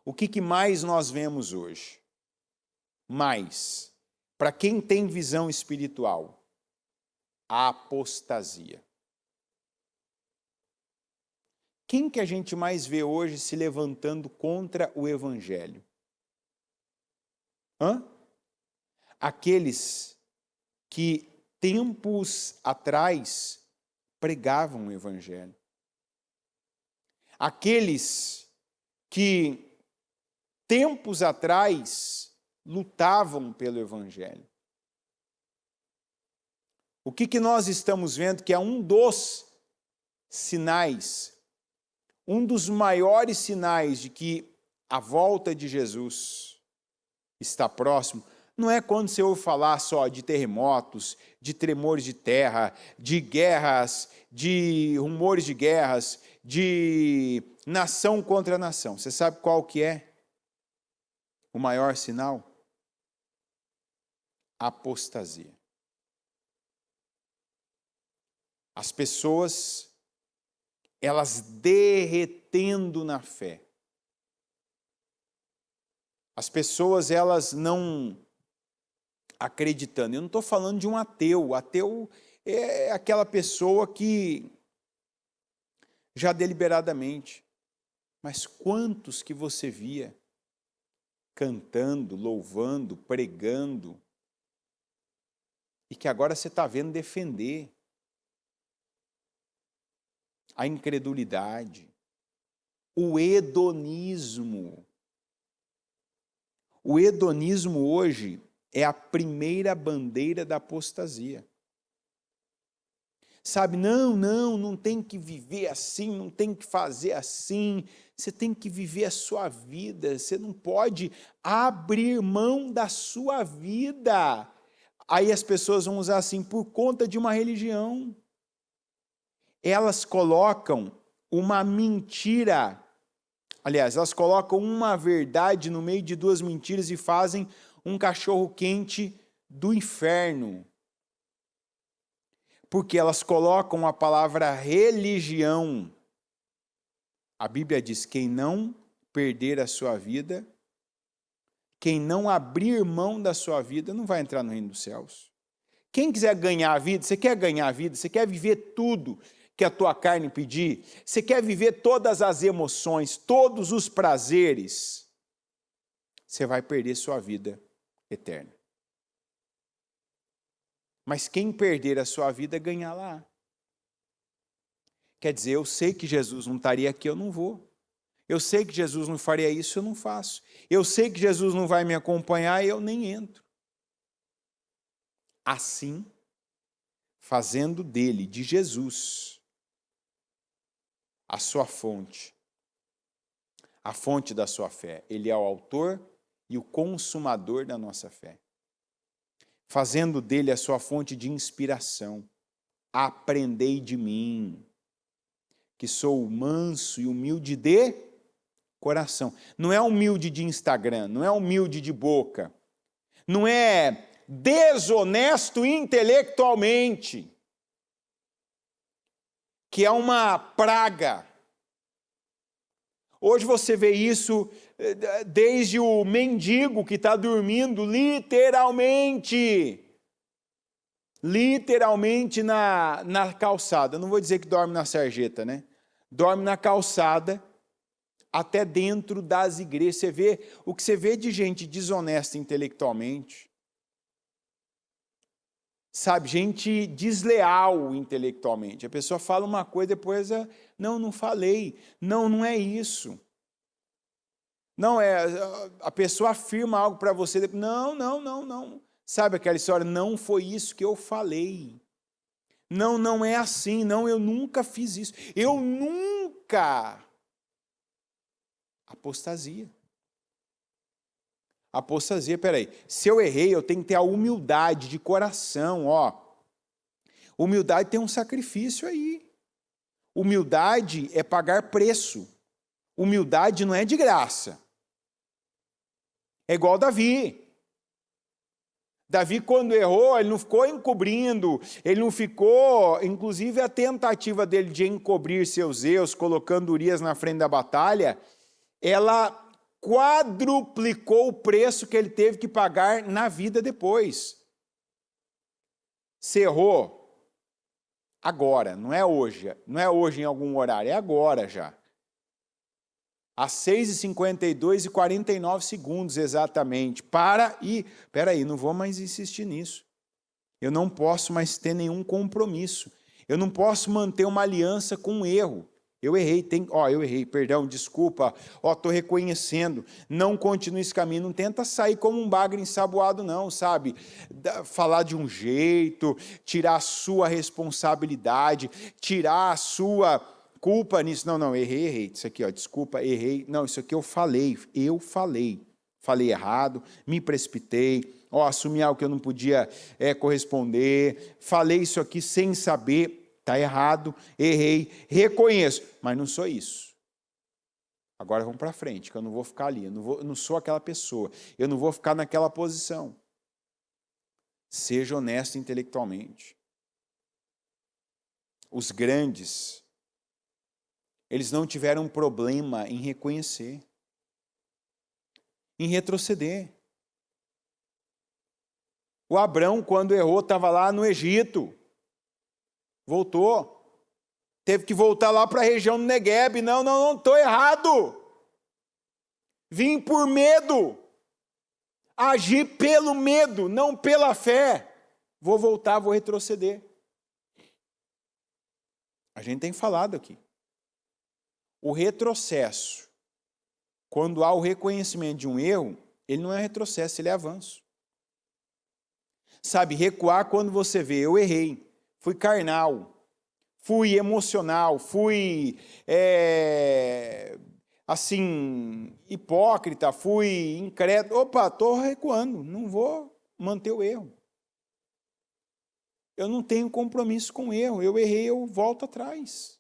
O que mais nós vemos hoje? Mais, para quem tem visão espiritual, a apostasia. Quem que a gente mais vê hoje se levantando contra o Evangelho? Aqueles que tempos atrás pregavam o Evangelho. Aqueles que tempos atrás lutavam pelo Evangelho. O que nós estamos vendo que é um dos sinais, um dos maiores sinais de que a volta de Jesus está próximo, não é quando você ouve falar só de terremotos, de tremores de terra, de guerras, de rumores de guerras, de nação contra nação. Você sabe qual que é o maior sinal? Apostasia. As pessoas, elas derretendo na fé. As pessoas, elas não acreditando. Eu não estou falando de um ateu. O ateu é aquela pessoa que já deliberadamente. Mas quantos que você via cantando, louvando, pregando, e que agora você está vendo defender a incredulidade, o hedonismo. O hedonismo hoje é a primeira bandeira da apostasia. Sabe, não tem que viver assim, não tem que fazer assim, você tem que viver a sua vida, você não pode abrir mão da sua vida. Aí as pessoas vão usar assim, por conta de uma religião. Elas colocam uma mentira, aliás, elas colocam uma verdade no meio de duas mentiras e fazem um cachorro-quente do inferno. Porque elas colocam a palavra religião. A Bíblia diz, quem não perder a sua vida, quem não abrir mão da sua vida, não vai entrar no reino dos céus. Quem quiser ganhar a vida, você quer ganhar a vida, você quer viver tudo que a tua carne pedir, você quer viver todas as emoções, todos os prazeres, você vai perder sua vida eterna. Mas quem perder a sua vida, ganhar lá. Quer dizer, eu sei que Jesus não estaria aqui, eu não vou. Eu sei que Jesus não faria isso, eu não faço. Eu sei que Jesus não vai me acompanhar, eu nem entro. Assim, fazendo dele, de Jesus, a sua fonte, a fonte da sua fé. Ele é o autor e o consumador da nossa fé. Fazendo dele a sua fonte de inspiração. Aprendei de mim, que sou manso e humilde de coração. Não é humilde de Instagram, não é humilde de boca, não é desonesto intelectualmente, que é uma praga. Hoje você vê isso desde o mendigo que está dormindo, literalmente na calçada. Eu não vou dizer que dorme na sarjeta, né? Dorme na calçada, até dentro das igrejas. Você vê o que você vê de gente desonesta intelectualmente. Sabe, gente desleal intelectualmente. A pessoa fala uma coisa, depois, não falei. Não é isso. Não é, a pessoa afirma algo para você, não. Sabe aquela história, não foi isso que eu falei. Não é assim, eu nunca fiz isso. Eu nunca. Apostasia. Apostasia, peraí, se eu errei, eu tenho que ter a humildade de coração, Humildade tem um sacrifício aí. Humildade é pagar preço. Humildade não é de graça. É igual Davi. Davi, quando errou, ele não ficou encobrindo, ele não ficou, inclusive a tentativa dele de encobrir seus erros, colocando Urias na frente da batalha, ela quadruplicou o preço que ele teve que pagar na vida depois. Você errou agora, não é hoje em algum horário, é agora já. Às 6h52 e 49 segundos exatamente. Peraí, não vou mais insistir nisso. Eu não posso mais ter nenhum compromisso. Eu não posso manter uma aliança com um erro. Eu errei, perdão, desculpa, estou reconhecendo, não continue esse caminho, não tenta sair como um bagre ensaboado não, sabe? Falar de um jeito, tirar a sua responsabilidade, tirar a sua culpa nisso, não, errei, isso aqui, desculpa, errei, não, isso aqui eu falei errado, me precipitei, assumi algo que eu não podia corresponder, falei isso aqui sem saber, está errado, errei, reconheço, mas não sou isso. Agora vamos para frente, que eu não vou ficar ali, eu não sou aquela pessoa, eu não vou ficar naquela posição. Seja honesto intelectualmente. Os grandes, eles não tiveram problema em reconhecer, em retroceder. O Abrão, quando errou, estava lá no Egito, voltou, teve que voltar lá para a região do Negueb, não, estou errado, vim por medo, agi pelo medo, não pela fé, vou voltar, vou retroceder. A gente tem falado aqui. O retrocesso, quando há o reconhecimento de um erro, ele não é retrocesso, ele é avanço. Sabe, recuar quando você vê, eu errei, fui carnal, fui emocional, fui, hipócrita, fui incrédulo. Estou recuando, não vou manter o erro. Eu não tenho compromisso com o erro, eu errei, eu volto atrás.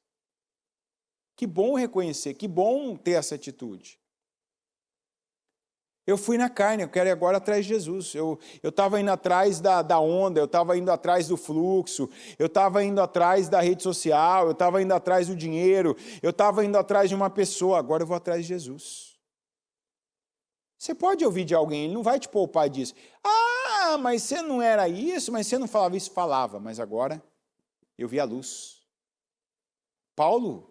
Que bom reconhecer, que bom ter essa atitude. Eu fui na carne, eu quero ir agora atrás de Jesus. Eu estava indo atrás da onda, eu estava indo atrás do fluxo, eu estava indo atrás da rede social, eu estava indo atrás do dinheiro, eu estava indo atrás de uma pessoa, agora eu vou atrás de Jesus. Você pode ouvir de alguém, ele não vai te poupar disso. Mas você não era isso, mas você não falava isso, falava, mas agora eu vi a luz. Paulo,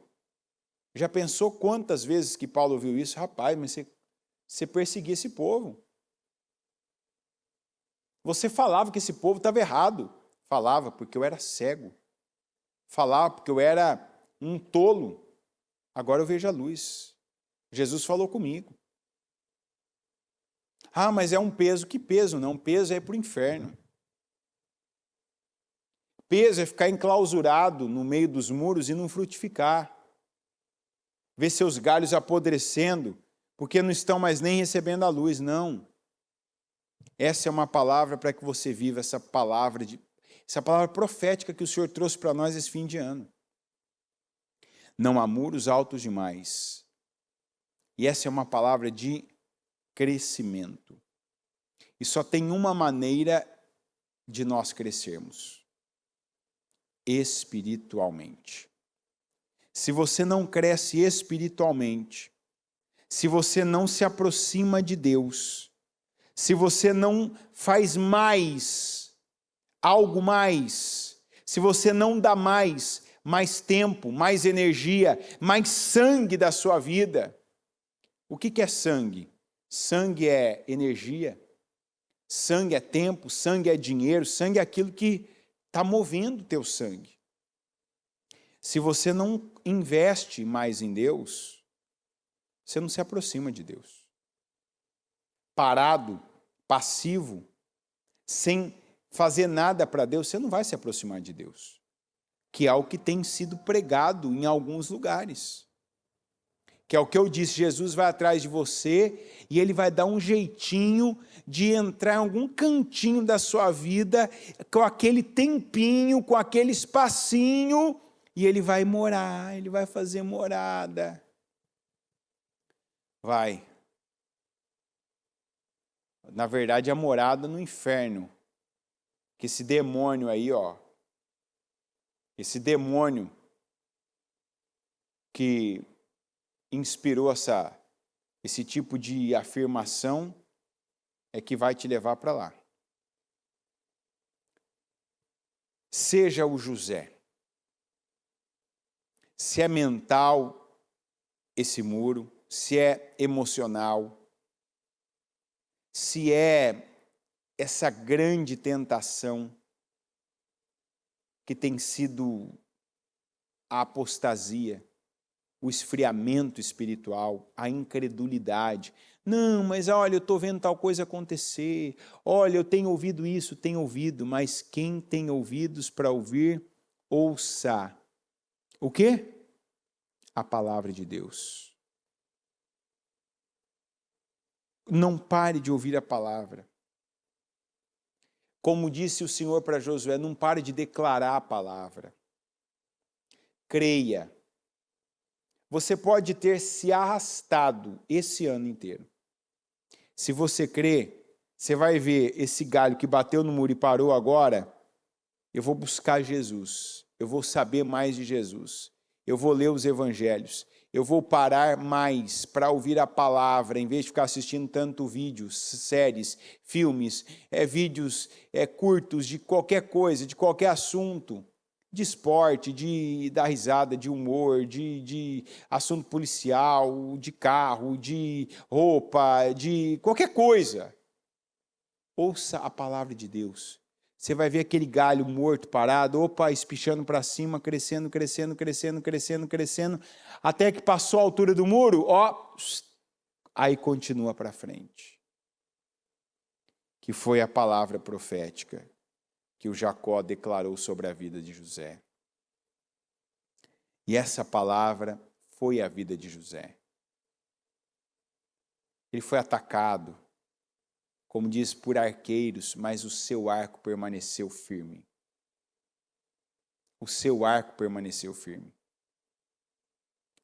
já pensou quantas vezes que Paulo ouviu isso? Rapaz, mas você perseguia esse povo. Você falava que esse povo estava errado. Falava porque eu era cego. Falava porque eu era um tolo. Agora eu vejo a luz. Jesus falou comigo. Mas é um peso. Que peso? Não, peso é para o inferno. Peso é ficar enclausurado no meio dos muros e não frutificar. Ver seus galhos apodrecendo, porque não estão mais nem recebendo a luz, não. Essa é uma palavra para que você viva essa palavra profética que o Senhor trouxe para nós esse fim de ano. Não há muros altos demais. E essa é uma palavra de crescimento. E só tem uma maneira de nós crescermos: espiritualmente. Se você não cresce espiritualmente, se você não se aproxima de Deus, se você não faz algo mais, se você não dá mais tempo, mais energia, mais sangue da sua vida. O que é sangue? Sangue é energia, sangue é tempo, sangue é dinheiro, sangue é aquilo que está movendo o teu sangue. Se você não investe mais em Deus, você não se aproxima de Deus. Parado, passivo, sem fazer nada para Deus, você não vai se aproximar de Deus. Que é o que tem sido pregado em alguns lugares. Que é o que eu disse, Jesus vai atrás de você e Ele vai dar um jeitinho de entrar em algum cantinho da sua vida, com aquele tempinho, com aquele espacinho, e Ele vai morar, Ele vai fazer morada. Vai. Na verdade, a morada no inferno que esse demônio aí, ó, esse demônio que inspirou esse tipo de afirmação é que vai te levar para lá. Seja o José. Se é mental esse muro, se é emocional, se é essa grande tentação que tem sido a apostasia, o esfriamento espiritual, a incredulidade. Não, mas olha, eu estou vendo tal coisa acontecer. Olha, eu tenho ouvido isso, tenho ouvido. Mas quem tem ouvidos para ouvir, ouça. O quê? A palavra de Deus. Não pare de ouvir a palavra. Como disse o Senhor para Josué, não pare de declarar a palavra. Creia. Você pode ter se arrastado esse ano inteiro. Se você crê, você vai ver esse galho que bateu no muro e parou agora. Eu vou buscar Jesus. Eu vou saber mais de Jesus. Eu vou ler os evangelhos. Eu vou parar mais para ouvir a palavra, em vez de ficar assistindo tanto vídeos, séries, filmes, vídeos curtos de qualquer coisa, de qualquer assunto. De esporte, de dar risada, de humor, de assunto policial, de carro, de roupa, de qualquer coisa. Ouça a palavra de Deus. Você vai ver aquele galho morto, parado, espichando para cima, crescendo, crescendo, crescendo, crescendo, crescendo, até que passou a altura do muro, aí continua para frente. Que foi a palavra profética que o Jacó declarou sobre a vida de José. E essa palavra foi a vida de José. Ele foi atacado, como diz, por arqueiros, mas o seu arco permaneceu firme. O seu arco permaneceu firme.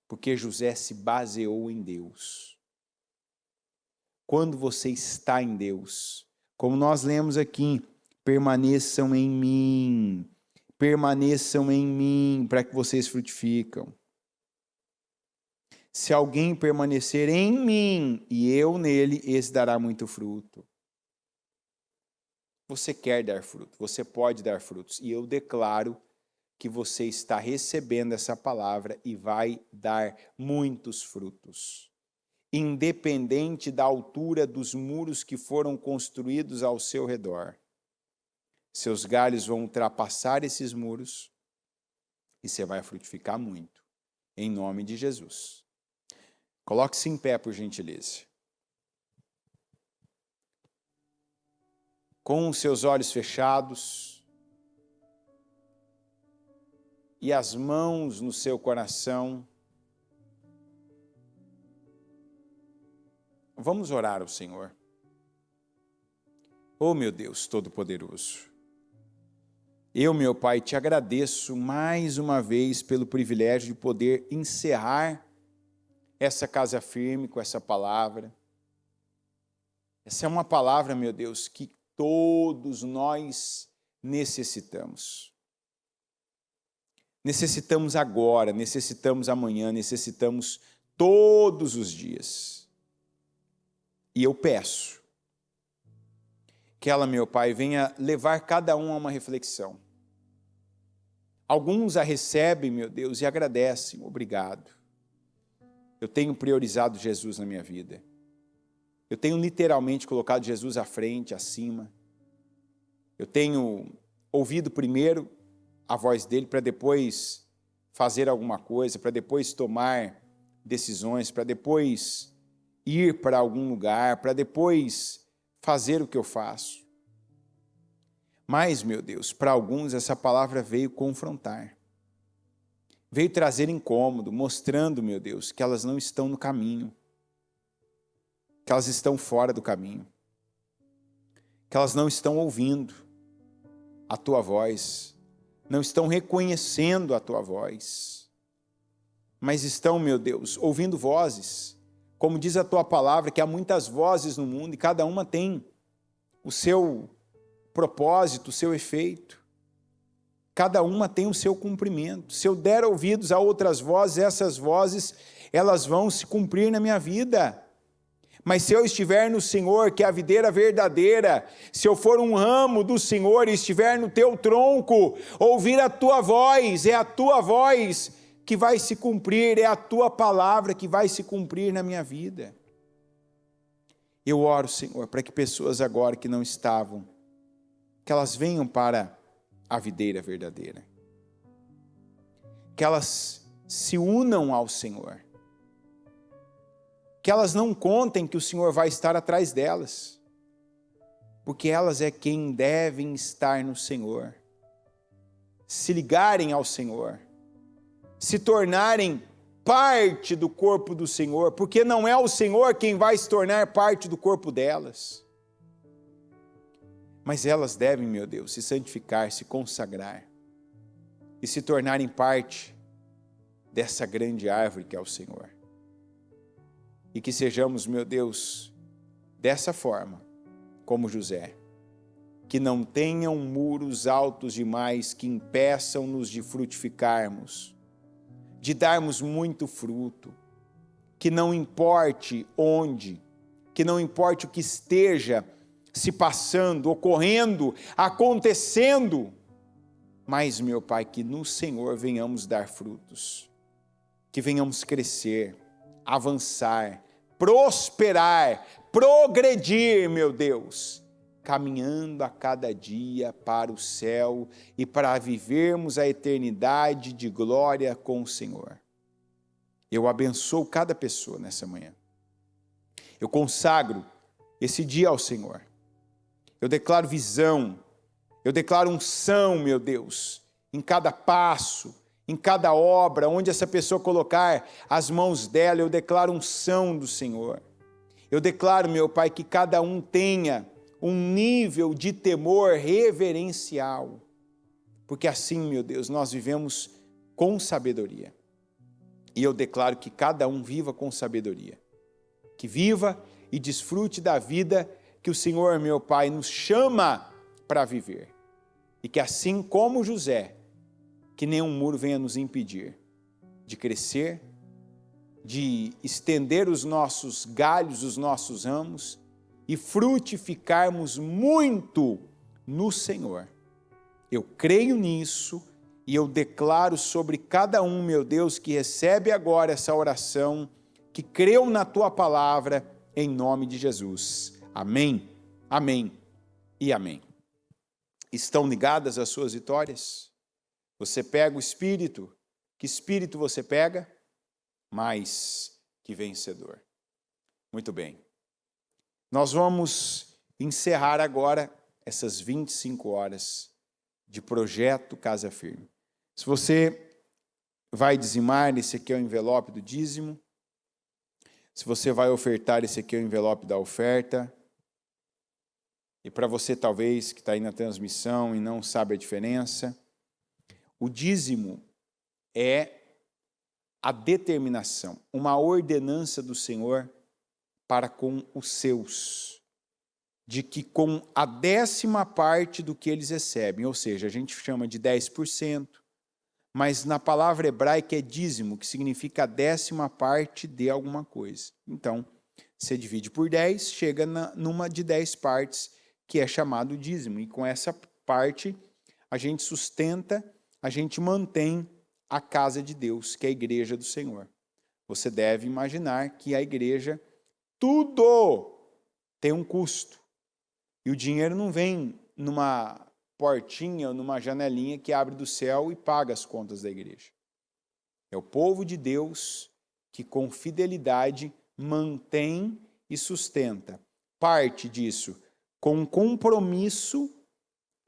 Porque José se baseou em Deus. Quando você está em Deus, como nós lemos aqui, permaneçam em mim, para que vocês frutificam. Se alguém permanecer em mim e eu nele, esse dará muito fruto. Você quer dar fruto, você pode dar frutos. E eu declaro que você está recebendo essa palavra e vai dar muitos frutos. Independente da altura dos muros que foram construídos ao seu redor. Seus galhos vão ultrapassar esses muros e você vai frutificar muito, em nome de Jesus. Coloque-se em pé, por gentileza. Com os seus olhos fechados e as mãos no seu coração, vamos orar ao Senhor. Oh, meu Deus Todo-Poderoso. Eu, meu Pai, te agradeço mais uma vez pelo privilégio de poder encerrar essa casa firme com essa palavra. Essa é uma palavra, meu Deus, que todos nós necessitamos. Necessitamos agora, necessitamos amanhã, necessitamos todos os dias. E eu peço que ela, meu Pai, venha levar cada um a uma reflexão. Alguns a recebem, meu Deus, e agradecem. Obrigado. Eu tenho priorizado Jesus na minha vida. Eu tenho literalmente colocado Jesus à frente, acima. Eu tenho ouvido primeiro a voz dele para depois fazer alguma coisa, para depois tomar decisões, para depois ir para algum lugar, para depois fazer o que eu faço. Mas, meu Deus, para alguns essa palavra veio confrontar. Veio trazer incômodo, mostrando, meu Deus, que elas não estão no caminho. Que elas estão fora do caminho. Que elas não estão ouvindo a tua voz. Não estão reconhecendo a tua voz. Mas estão, meu Deus, ouvindo vozes. Como diz a tua palavra, que há muitas vozes no mundo e cada uma tem o seu propósito, o seu efeito. Cada uma tem o seu cumprimento. Se eu der ouvidos a outras vozes, essas vozes, elas vão se cumprir na minha vida. Mas se eu estiver no Senhor, que é a videira verdadeira, se eu for um ramo do Senhor e estiver no teu tronco, ouvir a tua voz, é a tua voz que vai se cumprir, é a tua palavra que vai se cumprir na minha vida. Eu oro, Senhor, para que pessoas agora que não estavam, que elas venham para a videira verdadeira, que elas se unam ao Senhor, que elas não contem que o Senhor vai estar atrás delas, porque elas é quem devem estar no Senhor, se ligarem ao Senhor, se tornarem parte do corpo do Senhor, porque não é o Senhor quem vai se tornar parte do corpo delas. Mas elas devem, meu Deus, se santificar, se consagrar e se tornarem parte dessa grande árvore que é o Senhor. E que sejamos, meu Deus, dessa forma, como José, que não tenham muros altos demais que impeçam-nos de frutificarmos, de darmos muito fruto, que não importe onde, que não importe o que esteja se passando, ocorrendo, acontecendo, mas, meu Pai, que no Senhor venhamos dar frutos, que venhamos crescer, avançar, prosperar, progredir, meu Deus, caminhando a cada dia para o céu e para vivermos a eternidade de glória com o Senhor. Eu abençoo cada pessoa nessa manhã. Eu consagro esse dia ao Senhor. Eu declaro visão, eu declaro unção, meu Deus, em cada passo, em cada obra, onde essa pessoa colocar as mãos dela, eu declaro unção do Senhor. Eu declaro, meu Pai, que cada um tenha um nível de temor reverencial, porque assim, meu Deus, nós vivemos com sabedoria. E eu declaro que cada um viva com sabedoria, que viva e desfrute da vida que o Senhor, meu Pai, nos chama para viver. E que assim como José, que nenhum muro venha nos impedir de crescer, de estender os nossos galhos, os nossos ramos e frutificarmos muito no Senhor. Eu creio nisso e eu declaro sobre cada um, meu Deus, que recebe agora essa oração, que creu na Tua palavra, em nome de Jesus. Amém, amém e amém. Estão ligadas as suas vitórias? Você pega o Espírito. Que Espírito você pega? Mais que vencedor. Muito bem. Nós vamos encerrar agora essas 25 horas de projeto Casa Firme. Se você vai dizimar, esse aqui é o envelope do dízimo. Se você vai ofertar, esse aqui é o envelope da oferta. E para você, talvez, que está aí na transmissão e não sabe a diferença, o dízimo é a determinação, uma ordenança do Senhor para com os seus, de que com a 10ª parte do que eles recebem, ou seja, a gente chama de 10%, mas na palavra hebraica é dízimo, que significa a 10ª parte de alguma coisa. Então, você divide por 10, chega numa de 10 partes, que é chamado dízimo, e com essa parte a gente sustenta, a gente mantém a casa de Deus, que é a igreja do Senhor. Você deve imaginar que a igreja, tudo tem um custo, e o dinheiro não vem numa portinha ou numa janelinha que abre do céu e paga as contas da igreja. É o povo de Deus que com fidelidade mantém e sustenta. Parte disso com um compromisso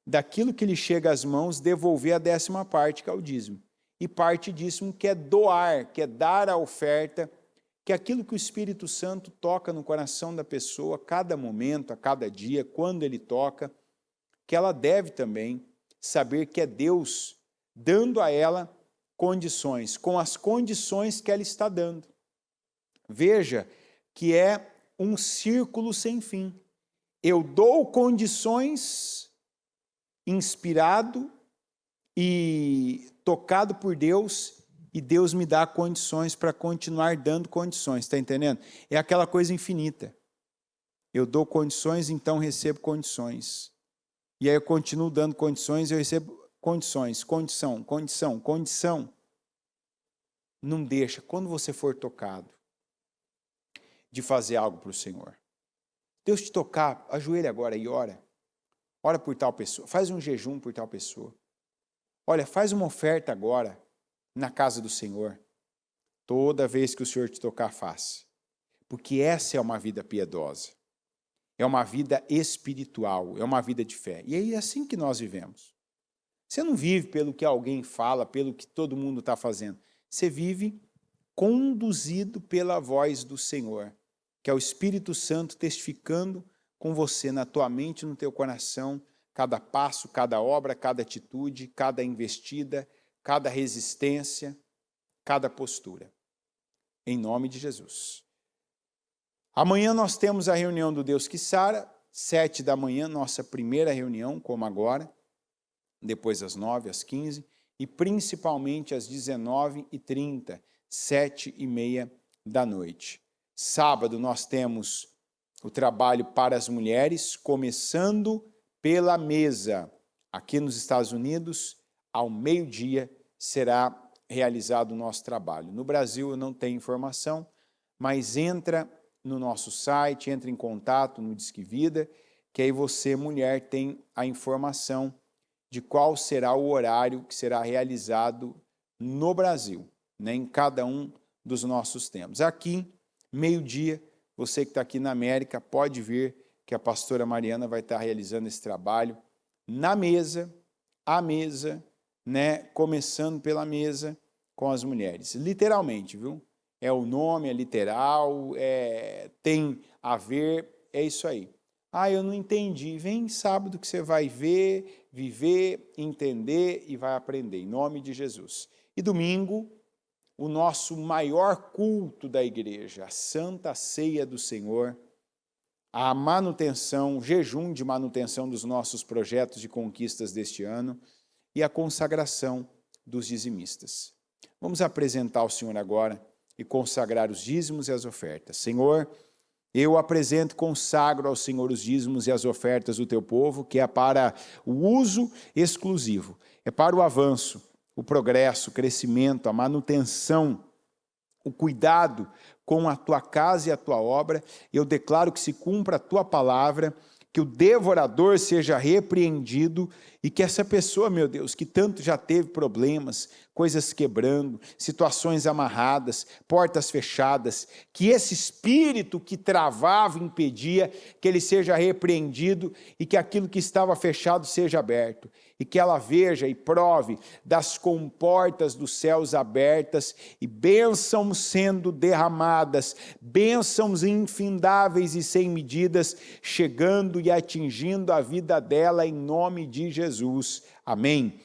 daquilo que lhe chega às mãos, devolver a 10ª parte, que é o dízimo. E parte disso que é doar, que é dar a oferta, que é aquilo que o Espírito Santo toca no coração da pessoa a cada momento, a cada dia, quando ele toca, que ela deve também saber que é Deus dando a ela condições, com as condições que ela está dando. Veja que é um círculo sem fim. Eu dou condições inspirado e tocado por Deus, e Deus me dá condições para continuar dando condições, está entendendo? É aquela coisa infinita. Eu dou condições, então recebo condições. E aí eu continuo dando condições, eu recebo condições, condição. Não deixa, quando você for tocado, de fazer algo para o Senhor. Deus te tocar, ajoelha agora e ora. Ora por tal pessoa, faz um jejum por tal pessoa. Olha, faz uma oferta agora na casa do Senhor. Toda vez que o Senhor te tocar, faça. Porque essa é uma vida piedosa. É uma vida espiritual, é uma vida de fé. E é assim que nós vivemos. Você não vive pelo que alguém fala, pelo que todo mundo está fazendo. Você vive conduzido pela voz do Senhor, que é o Espírito Santo testificando com você, na tua mente, no teu coração, cada passo, cada obra, cada atitude, cada investida, cada resistência, cada postura. Em nome de Jesus. Amanhã nós temos a reunião do Deus que Sara, 7 da manhã, nossa primeira reunião, como agora, depois às 9, às 15, e principalmente às 19h30, 7h30 da noite. Sábado nós temos o trabalho para as mulheres, começando pela mesa. Aqui nos Estados Unidos, ao meio-dia, será realizado o nosso trabalho. No Brasil eu não tenho informação, mas entra no nosso site, entra em contato no Disque Vida, que aí você, mulher, tem a informação de qual será o horário que será realizado no Brasil, né, em cada um dos nossos templos. Aqui, meio-dia, você que está aqui na América, pode ver que a pastora Mariana vai estar realizando esse trabalho na mesa, à mesa, né, começando pela mesa com as mulheres. Literalmente, viu? É o nome, é literal, tem a ver, é isso aí. Ah, eu não entendi. Vem sábado que você vai ver, viver, entender e vai aprender, em nome de Jesus. E domingo, o nosso maior culto da igreja, a Santa Ceia do Senhor, a manutenção, o jejum de manutenção dos nossos projetos de conquistas deste ano e a consagração dos dizimistas. Vamos apresentar ao Senhor agora e consagrar os dízimos e as ofertas. Senhor, eu apresento e consagro ao Senhor os dízimos e as ofertas do teu povo, que é para o uso exclusivo, é para o avanço, o progresso, o crescimento, a manutenção, o cuidado com a tua casa e a tua obra. Eu declaro que se cumpra a tua palavra, que o devorador seja repreendido e que essa pessoa, meu Deus, que tanto já teve problemas, coisas quebrando, situações amarradas, portas fechadas, que esse espírito que travava, impedia, que ele seja repreendido e que aquilo que estava fechado seja aberto. E que ela veja e prove das comportas dos céus abertas e bênçãos sendo derramadas, bênçãos infindáveis e sem medidas, chegando e atingindo a vida dela em nome de Jesus. Amém.